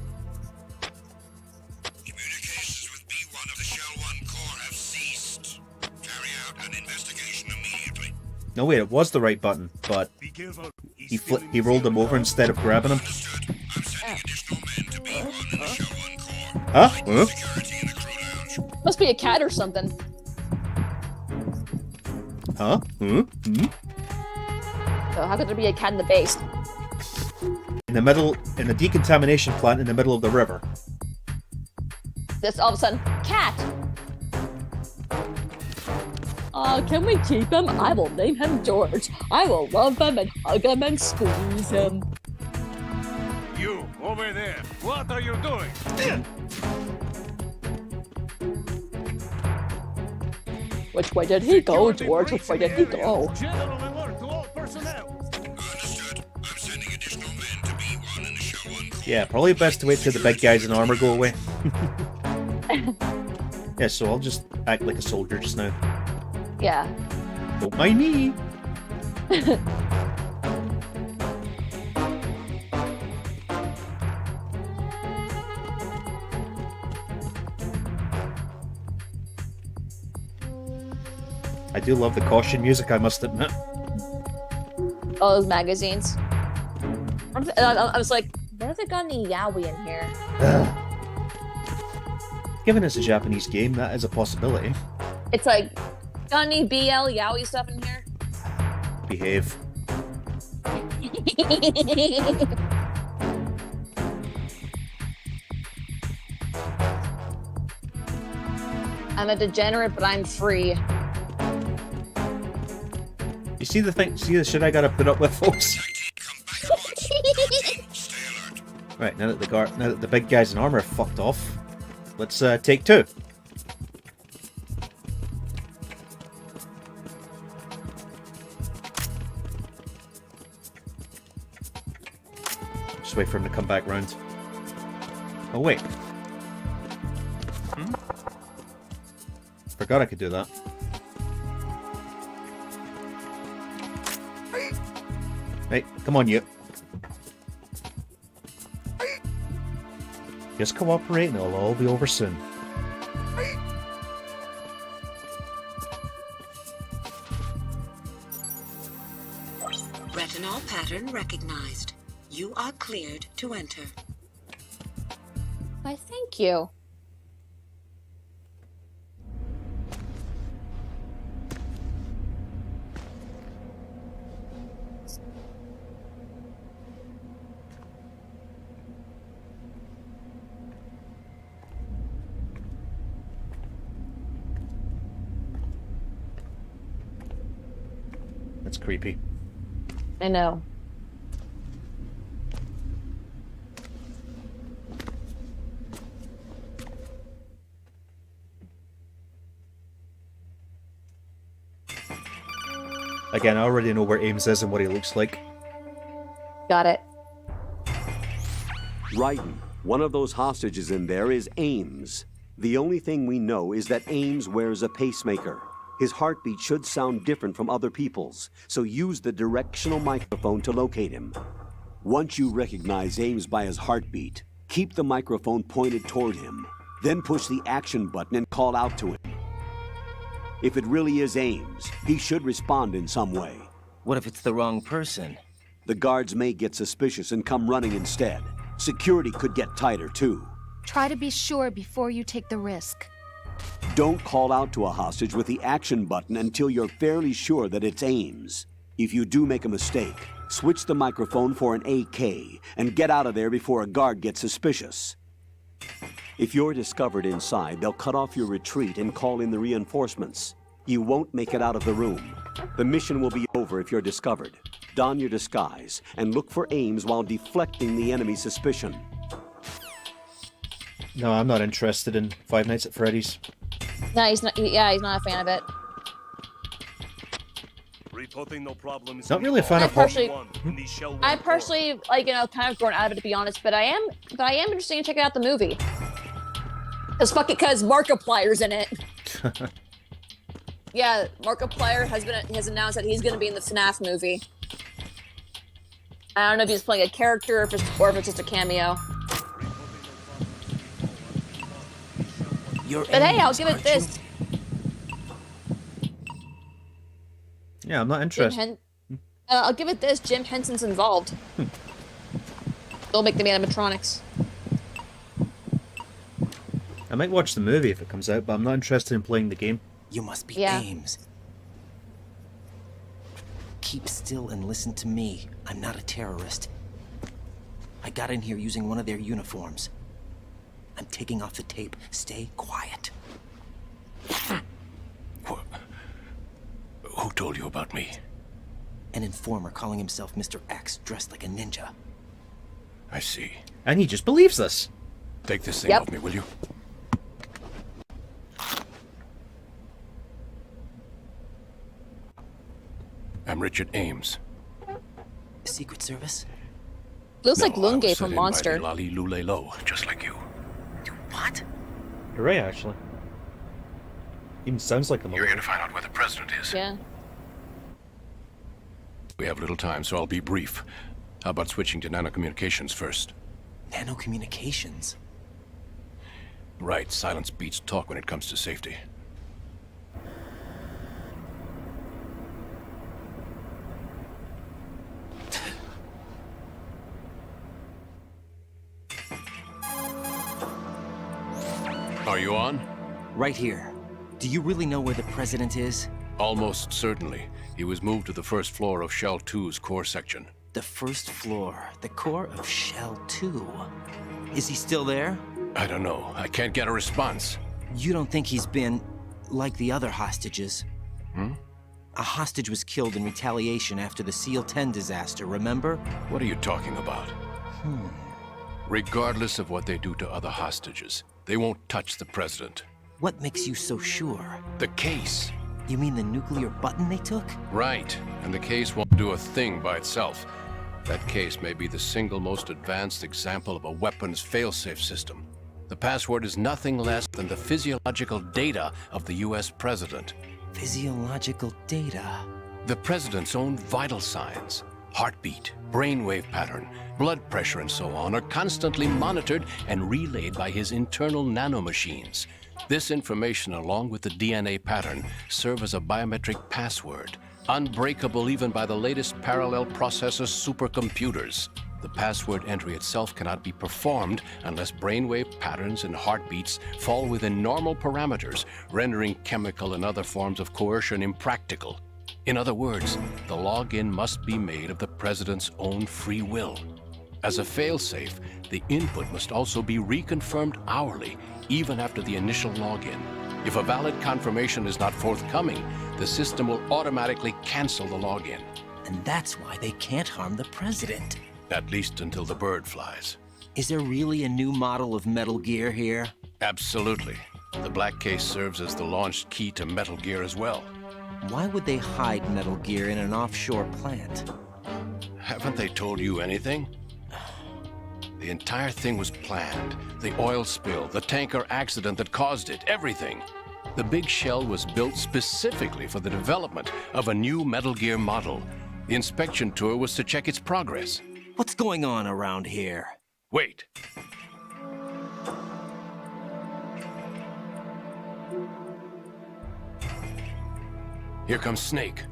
Communications with B1 of the Shell 1 Corps have ceased. Carry out an investigation immediately. No, wait, it was the right button, but he rolled him over instead of grabbing him. Huh? Huh? Must be a cat or something. Huh? Hmm? Hmm? So how could there be a cat in the base? In the middle, in the decontamination plant in the middle of the river. This all of a sudden, cat. Can we keep him? I will name him George. I will love him and hug him and squeeze him. You, over there, what are you doing? Which way did he go, George? Which way did he go? General alert to all personnel. Understood. I'm sending additional men to B1 in the Shell 1 Corps. Yeah, probably best to wait till the big guys in armor go away. Yeah, so I'll just act like a soldier just now. Yeah. Don't mind me. I do love the caution music, I must admit. All those magazines. I was like, what if they got any yaoi in here? Given it's a Japanese game, that is a possibility. It's like, got any BL yaoi stuff in here? Behave. I'm a degenerate, but I'm free. You see the thing? See the shit I gotta put up with, folks? Right, now that the big guys in armor have fucked off, let's take two. Just wait for him to come back round. Oh wait. Forgot I could do that. Hey, come on, you. Just cooperate and it'll all be over soon. Retinol pattern recognized. You are cleared to enter. Why, thank you. That's creepy. I know. Again, I already know where Ames is and what he looks like. Got it. Raiden, one of those hostages in there is Ames. The only thing we know is that Ames wears a pacemaker. His heartbeat should sound different from other people's, so use the directional microphone to locate him. Once you recognize Ames by his heartbeat, keep the microphone pointed toward him. Then push the action button and call out to him. If it really is Ames, he should respond in some way. What if it's the wrong person? The guards may get suspicious and come running instead. Security could get tighter, too. Try to be sure before you take the risk. Don't call out to a hostage with the action button until you're fairly sure that it's Ames. If you do make a mistake, switch the microphone for an AK and get out of there before a guard gets suspicious. If you're discovered inside, they'll cut off your retreat and call in the reinforcements. You won't make it out of the room. The mission will be over if you're discovered. Don your disguise and look for Ames while deflecting the enemy's suspicion. No, I'm not interested in Five Nights at Freddy's. No, he's not. Yeah, he's not a fan of it. Reporting no problems. Not really a fan of I personally, like, you know, kind of grown out of it, to be honest. But I am interested in checking out the movie. Because Markiplier's in it. Yeah, Markiplier has announced that he's going to be in the FNAF movie. I don't know if he's playing a character or if it's just a cameo. But hey, I'll give it this. Yeah, I'm not interested. I'll give it this. Jim Henson's involved. They'll make the animatronics. I might watch the movie if it comes out, but I'm not interested in playing the game. You must be Ames. Keep still and listen to me. I'm not a terrorist. I got in here using one of their uniforms. I'm taking off the tape. Stay quiet. Who told you about me? An informer calling himself Mr. X, dressed like a ninja. I see. And he just believes this. Take this thing off me, will you? I'm Richard Ames. Secret Service? Looks like No, I was Lungay set from in by Monster. the Lali Lule Lo, just like you. What? You're right, actually. Even sounds like them. You're here to find out where the president is. Yeah. We have little time, so I'll be brief. How about switching to nanocommunications first? Nanocommunications? Right, silence beats talk when it comes to safety. Are you on? Right here. Do you really know where the president is? Almost certainly. He was moved to the first floor of Shell 2's core section. The first floor, the core of Shell 2. Is he still there? I don't know. I can't get a response. You don't think he's been like the other hostages? Hmm? A hostage was killed in retaliation after the SEAL 10 disaster, remember? What are you talking about? Regardless of what they do to other hostages, they won't touch the president. What makes you so sure? The case. You mean the nuclear button they took? Right. And the case won't do a thing by itself. That case may be the single most advanced example of a weapons failsafe system. The password is nothing less than the physiological data of the US president. Physiological data? The president's own vital signs. Heartbeat, brainwave pattern, blood pressure, and so on are constantly monitored and relayed by his internal nanomachines. This information, along with the DNA pattern, serve as a biometric password, unbreakable even by the latest parallel processor supercomputers. The password entry itself cannot be performed unless brainwave patterns and heartbeats fall within normal parameters, rendering chemical and other forms of coercion impractical. In other words, the login must be made of the president's own free will. As a failsafe, the input must also be reconfirmed hourly, even after the initial login. If a valid confirmation is not forthcoming, the system will automatically cancel the login. And that's why they can't harm the president. At least until the bird flies. Is there really a new model of Metal Gear here? Absolutely. The black case serves as the launch key to Metal Gear as well. Why would they hide Metal Gear in an offshore plant? Haven't they told you anything? The entire thing was planned. The oil spill, the tanker accident that caused it, everything. The big shell was built specifically for the development of a new Metal Gear model. The inspection tour was to check its progress. What's going on around here? Wait. Here comes Snake.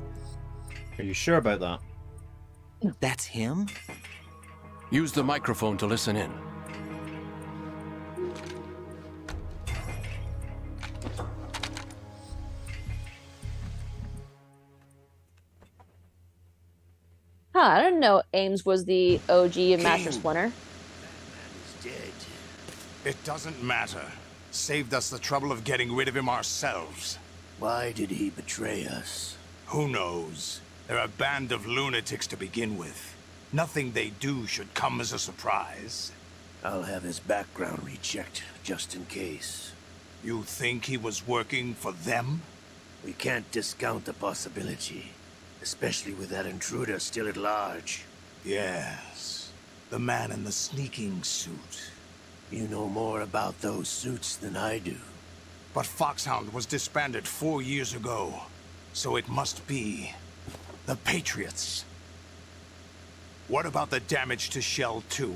Are you sure about that? That's him? Use the microphone to listen in. I didn't know Ames was the OG and Master Splinter. It doesn't matter. Saved us the trouble of getting rid of him ourselves. Why did he betray us? Who knows? They're a band of lunatics to begin with. Nothing they do should come as a surprise. I'll have his background rechecked, just in case. You think he was working for them? We can't discount the possibility. Especially with that intruder still at large. Yes. The man in the sneaking suit. You know more about those suits than I do. But Foxhound was disbanded 4 years ago. So it must be... the Patriots. What about the damage to Shell 2?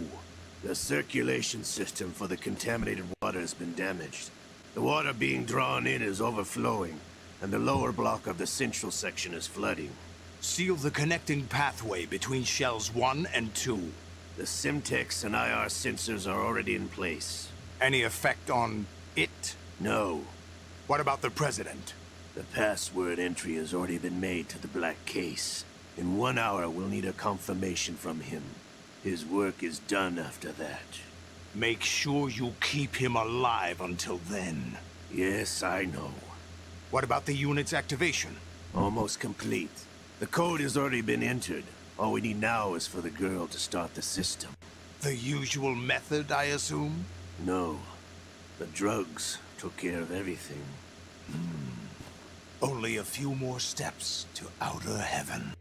The circulation system for the contaminated water has been damaged. The water being drawn in is overflowing, and the lower block of the central section is flooding. Seal the connecting pathway between Shells 1 and 2. The Simtex and IR sensors are already in place. Any effect on it? No. What about the President? The password entry has already been made to the black case. In 1 hour, we'll need a confirmation from him. His work is done after that. Make sure you keep him alive until then. Yes, I know. What about the unit's activation? Almost complete. The code has already been entered. All we need now is for the girl to start the system. The usual method, I assume? No. The drugs took care of everything. Only a few more steps to outer heaven.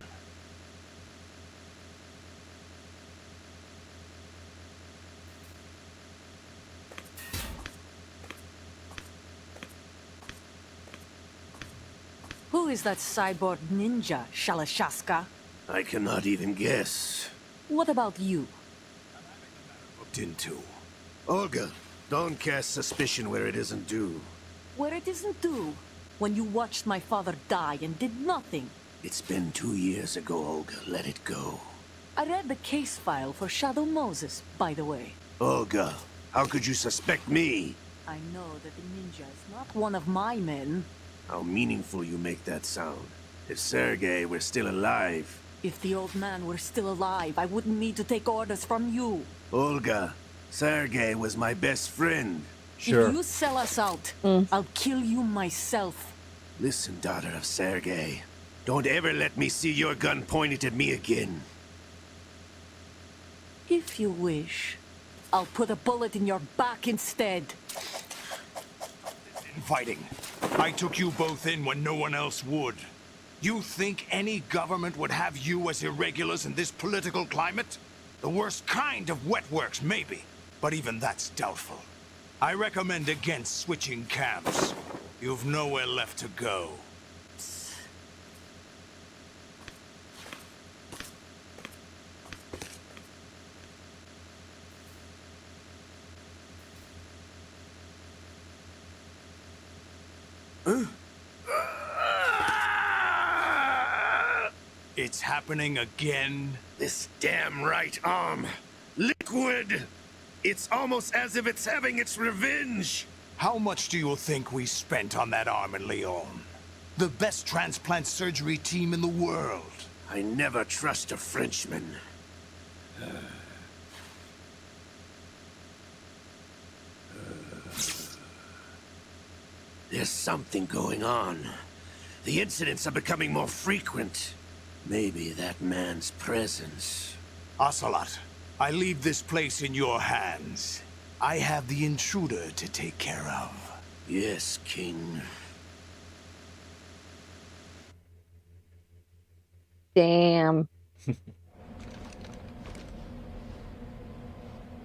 Who is that cyborg ninja, Shalashaska? I cannot even guess. What about you? Looked into. Olga, don't cast suspicion where it isn't due. Where it isn't due? When you watched my father die and did nothing. It's been 2 years ago, Olga. Let it go. I read the case file for Shadow Moses, by the way. Olga, how could you suspect me? I know that the ninja is not one of my men. How meaningful you make that sound. If Sergei were still alive... If the old man were still alive, I wouldn't need to take orders from you. Olga, Sergei was my best friend. Sure. If you sell us out, I'll kill you myself. Listen, daughter of Sergei. Don't ever let me see your gun pointed at me again. If you wish, I'll put a bullet in your back instead. Inviting. I took you both in when no one else would. You think any government would have you as irregulars in this political climate? The worst kind of wet works, maybe. But even that's doubtful. I recommend against switching camps. You've nowhere left to go. It's happening again. This damn right arm. Liquid! It's almost as if it's having its revenge. How much do you think we spent on that arm in Lyon? The best transplant surgery team in the world. I never trust a Frenchman. There's something going on. The incidents are becoming more frequent. Maybe that man's presence. Ocelot, I leave this place in your hands. I have the intruder to take care of. Yes, King. Damn.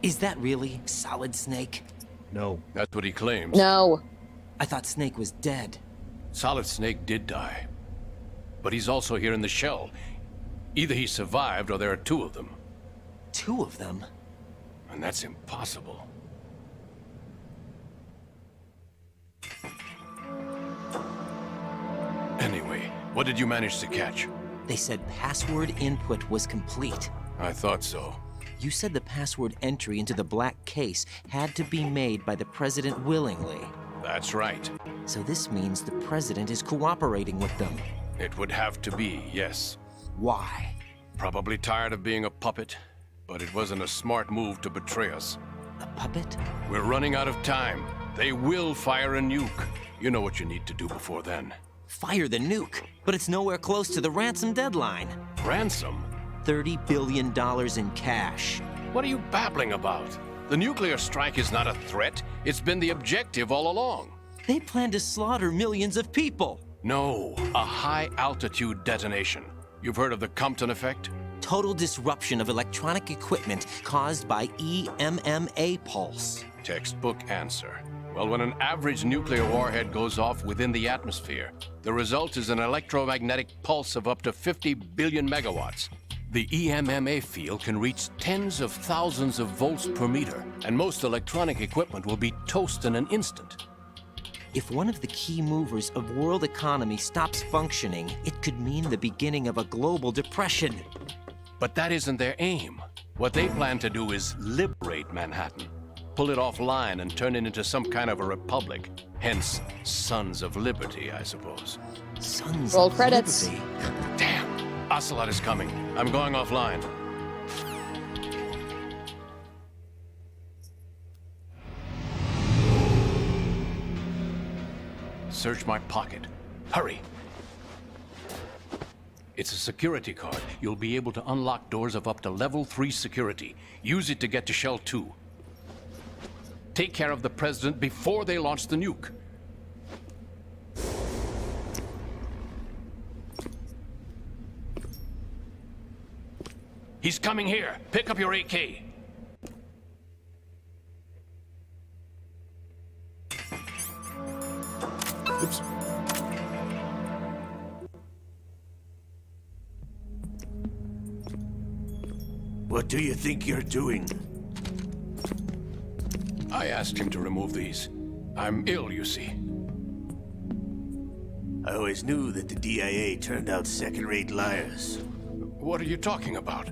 Is that really Solid Snake? No. That's what he claims. No. I thought Snake was dead. Solid Snake did die. But he's also here in the shell. Either he survived or there are two of them. Two of them? And that's impossible. Anyway, what did you manage to catch? They said password input was complete. I thought so. You said the password entry into the black case had to be made by the president willingly. That's right. So this means the president is cooperating with them. It would have to be, yes. Why? Probably tired of being a puppet, but it wasn't a smart move to betray us. A puppet? We're running out of time. They will fire a nuke. You know what you need to do before then. Fire the nuke, but it's nowhere close to the ransom deadline. Ransom? $30 billion in cash. What are you babbling about? The nuclear strike is not a threat. It's been the objective all along. They plan to slaughter millions of people. No, a high-altitude detonation. You've heard of the Compton effect? Total disruption of electronic equipment caused by EMMA pulse. Textbook answer. Well, when an average nuclear warhead goes off within the atmosphere, the result is an electromagnetic pulse of up to 50 billion megawatts. The EMMA field can reach tens of thousands of volts per meter, and most electronic equipment will be toast in an instant. If one of the key movers of world economy stops functioning, it could mean the beginning of a global depression. But that isn't their aim. What they plan to do is liberate Manhattan. Pull it offline and turn it into some kind of a republic. Hence, Sons of Liberty, I suppose. Sons Roll of credits. Liberty. Damn! Ocelot is coming. I'm going offline. Search my pocket. Hurry! It's a security card. You'll be able to unlock doors of up to level 3 security. Use it to get to Shell 2. Take care of the president before they launch the nuke. He's coming here. Pick up your AK. Oops. What do you think you're doing? I asked him to remove these. I'm ill, you see. I always knew that the DIA turned out second-rate liars. What are you talking about?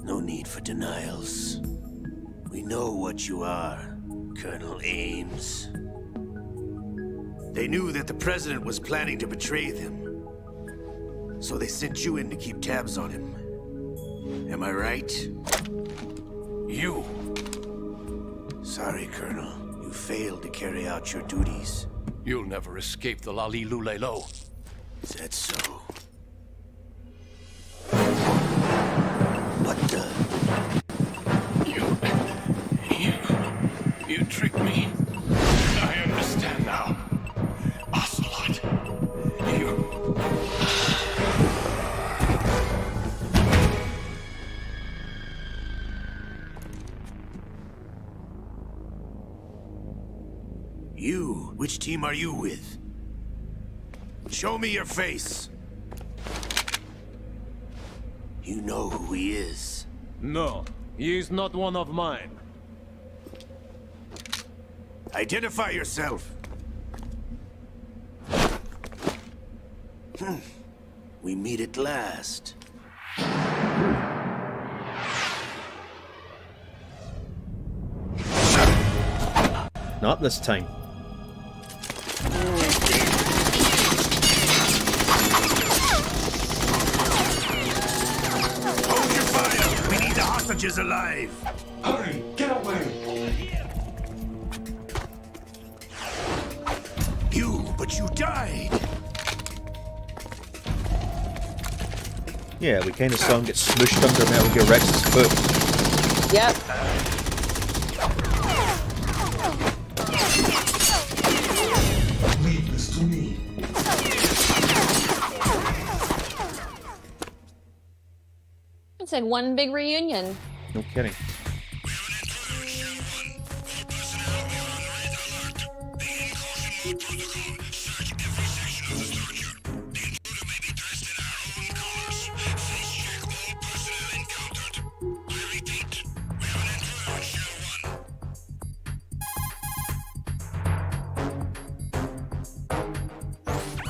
No need for denials. We know what you are, Colonel Ames. They knew that the president was planning to betray them. So they sent you in to keep tabs on him. Am I right? You! Sorry, Colonel. You failed to carry out your duties. You'll never escape the Lali-Lu-Le-Lo. Is that so? What the? You tricked me. I understand now. Ocelot. You? Which team are you with? Show me your face. You know who he is. No, he is not one of mine. Identify yourself. We meet at last. Not this time. Hold your fire! We need the hostages alive! Hurry! Get away! But you died! Yeah, we kind of saw him get smooshed under Metal Gear Rex's foot. Yep. Leave this to me. It's like one big reunion. No kidding.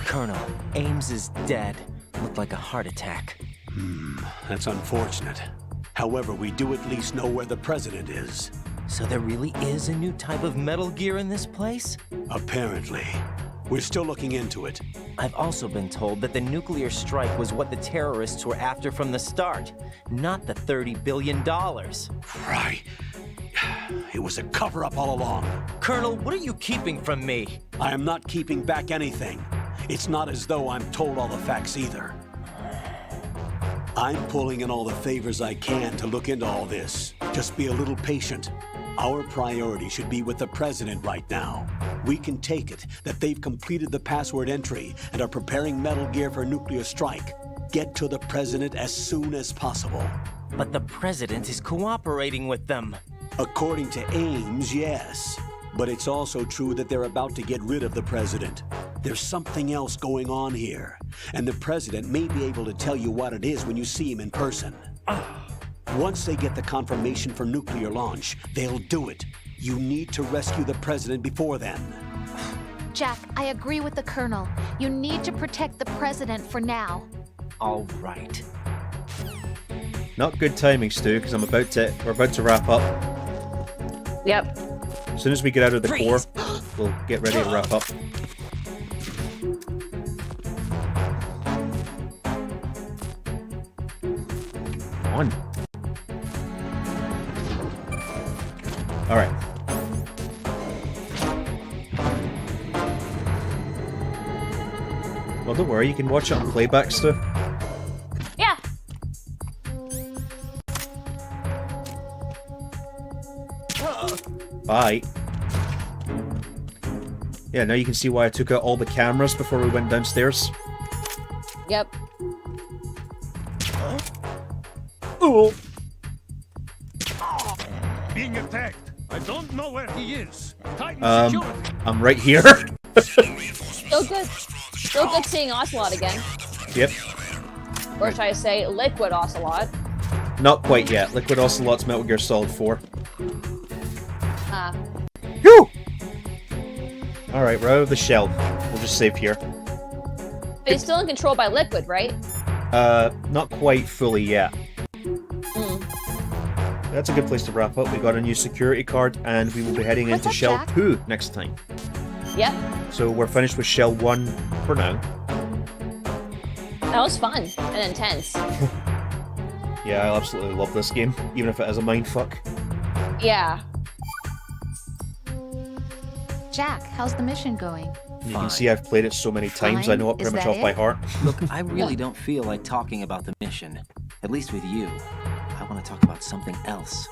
Colonel, Ames is dead. Looked like a heart attack. That's unfortunate. However, we do at least know where the president is. So there really is a new type of Metal Gear in this place? Apparently. We're still looking into it. I've also been told that the nuclear strike was what the terrorists were after from the start, not the $30 billion. Right. It was a cover-up all along. Colonel, what are you keeping from me? I am not keeping back anything. It's not as though I'm told all the facts either. I'm pulling in all the favors I can to look into all this. Just be a little patient. Our priority should be with the president right now. We can take it that they've completed the password entry and are preparing Metal Gear for nuclear strike. Get to the president as soon as possible. But the president is cooperating with them. According to Ames, yes. But it's also true that they're about to get rid of the president. There's something else going on here, and the president may be able to tell you what it is when you see him in person. Once they get the confirmation for nuclear launch, they'll do it. You need to rescue the president before then. Jack, I agree with the Colonel. You need to protect the president for now. All right. Not good timing, Stu, because we're about to wrap up. Yep. As soon as we get out of the core, we'll get ready to wrap up. Come on. Alright. Well, don't worry, you can watch it on playback, Stu. Yeah. Bye. Yeah, now you can see why I took out all the cameras before we went downstairs. Yep. Oh. Being attacked. I don't know where he is. Titan security. I'm right here. Still good. Still good seeing Ocelot again. Yep. Or should I say Liquid Ocelot? Not quite yet. Liquid Ocelot's Metal Gear Solid 4. Ah. Whew! Alright, we're out of the shell. We'll just save here. But he's still in control by Liquid, right? Not quite fully yet. Mm. That's a good place to wrap up. We got a new security card, and we will be heading into Shell 2 next time. Yep. So we're finished with Shell 1 for now. That was fun and intense. Yeah, I absolutely love this game, even if it is a mindfuck. Yeah. Jack, how's the mission going? You can see I've played it so many times, I know it pretty much off by heart. Look, I really don't feel like talking about the mission. At least with you. I want to talk about something else.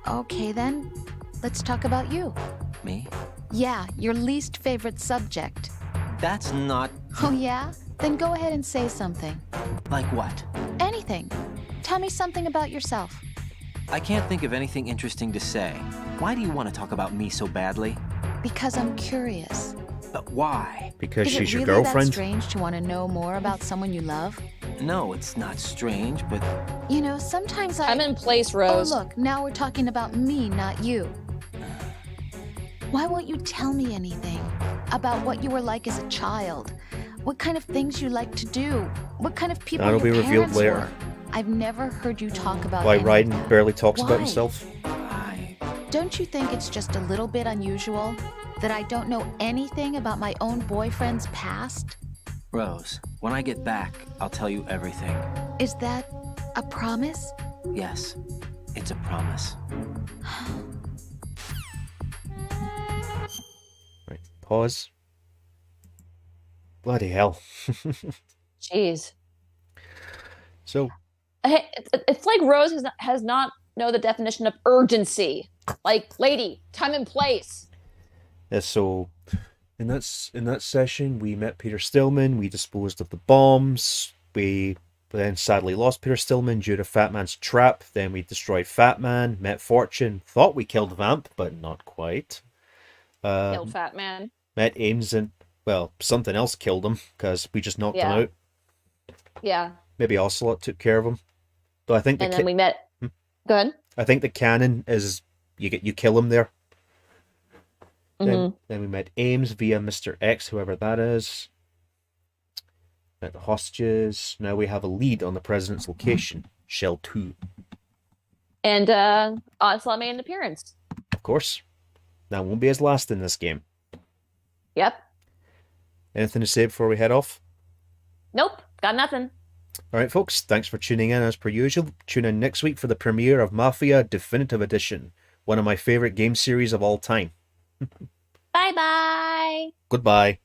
Okay then, let's talk about you. Me? Yeah, your least favorite subject. That's not... Oh yeah? Then go ahead and say something. Like what? Anything. Tell me something about yourself. I can't think of anything interesting to say. Why do you want to talk about me so badly? Because I'm curious. But why? Because Is she's it your really girlfriend? that strange to want to know more about someone you love? No, it's not strange, but... You know, sometimes I'm in place, Rose. Oh, look, now we're talking about me, not you. Why won't you tell me anything? About what you were like as a child? what kind of things you like to do, what kind of people That'll your be revealed parents later. were. I've never heard you talk about Why any of Ryden that. barely talks about Why? himself. Don't you think it's just a little bit unusual that I don't know anything about my own boyfriend's past? Rose, when I get back, I'll tell you everything. Is that a promise? Yes, it's a promise. Right, pause. Bloody hell. Jeez. So, It's like Rose has not know the definition of urgency. Like, lady, time and place. yeah, so in that session, we met Peter Stillman, we disposed of the bombs, we then sadly lost Peter Stillman due to Fat Man's trap, then we destroyed Fat Man, met Fortune, thought we killed Vamp, but not quite. Killed Fat Man. Met Ames and, well, something else killed him, because we just knocked him out. Yeah. Maybe Ocelot took care of him. Though I think And then we met... Go ahead. I think the canon is you kill him there. Mm-hmm. Then we met Ames via Mr. X, whoever that is. Met the hostages. Now we have a lead on the president's location, Shell 2. And Ocelot made an appearance. Of course. That won't be his last in this game. Yep. Anything to say before we head off? Nope. Got nothing. All right, folks. Thanks for tuning in as per usual. Tune in next week for the premiere of Mafia Definitive Edition, one of my favorite game series of all time. Bye-bye. Goodbye.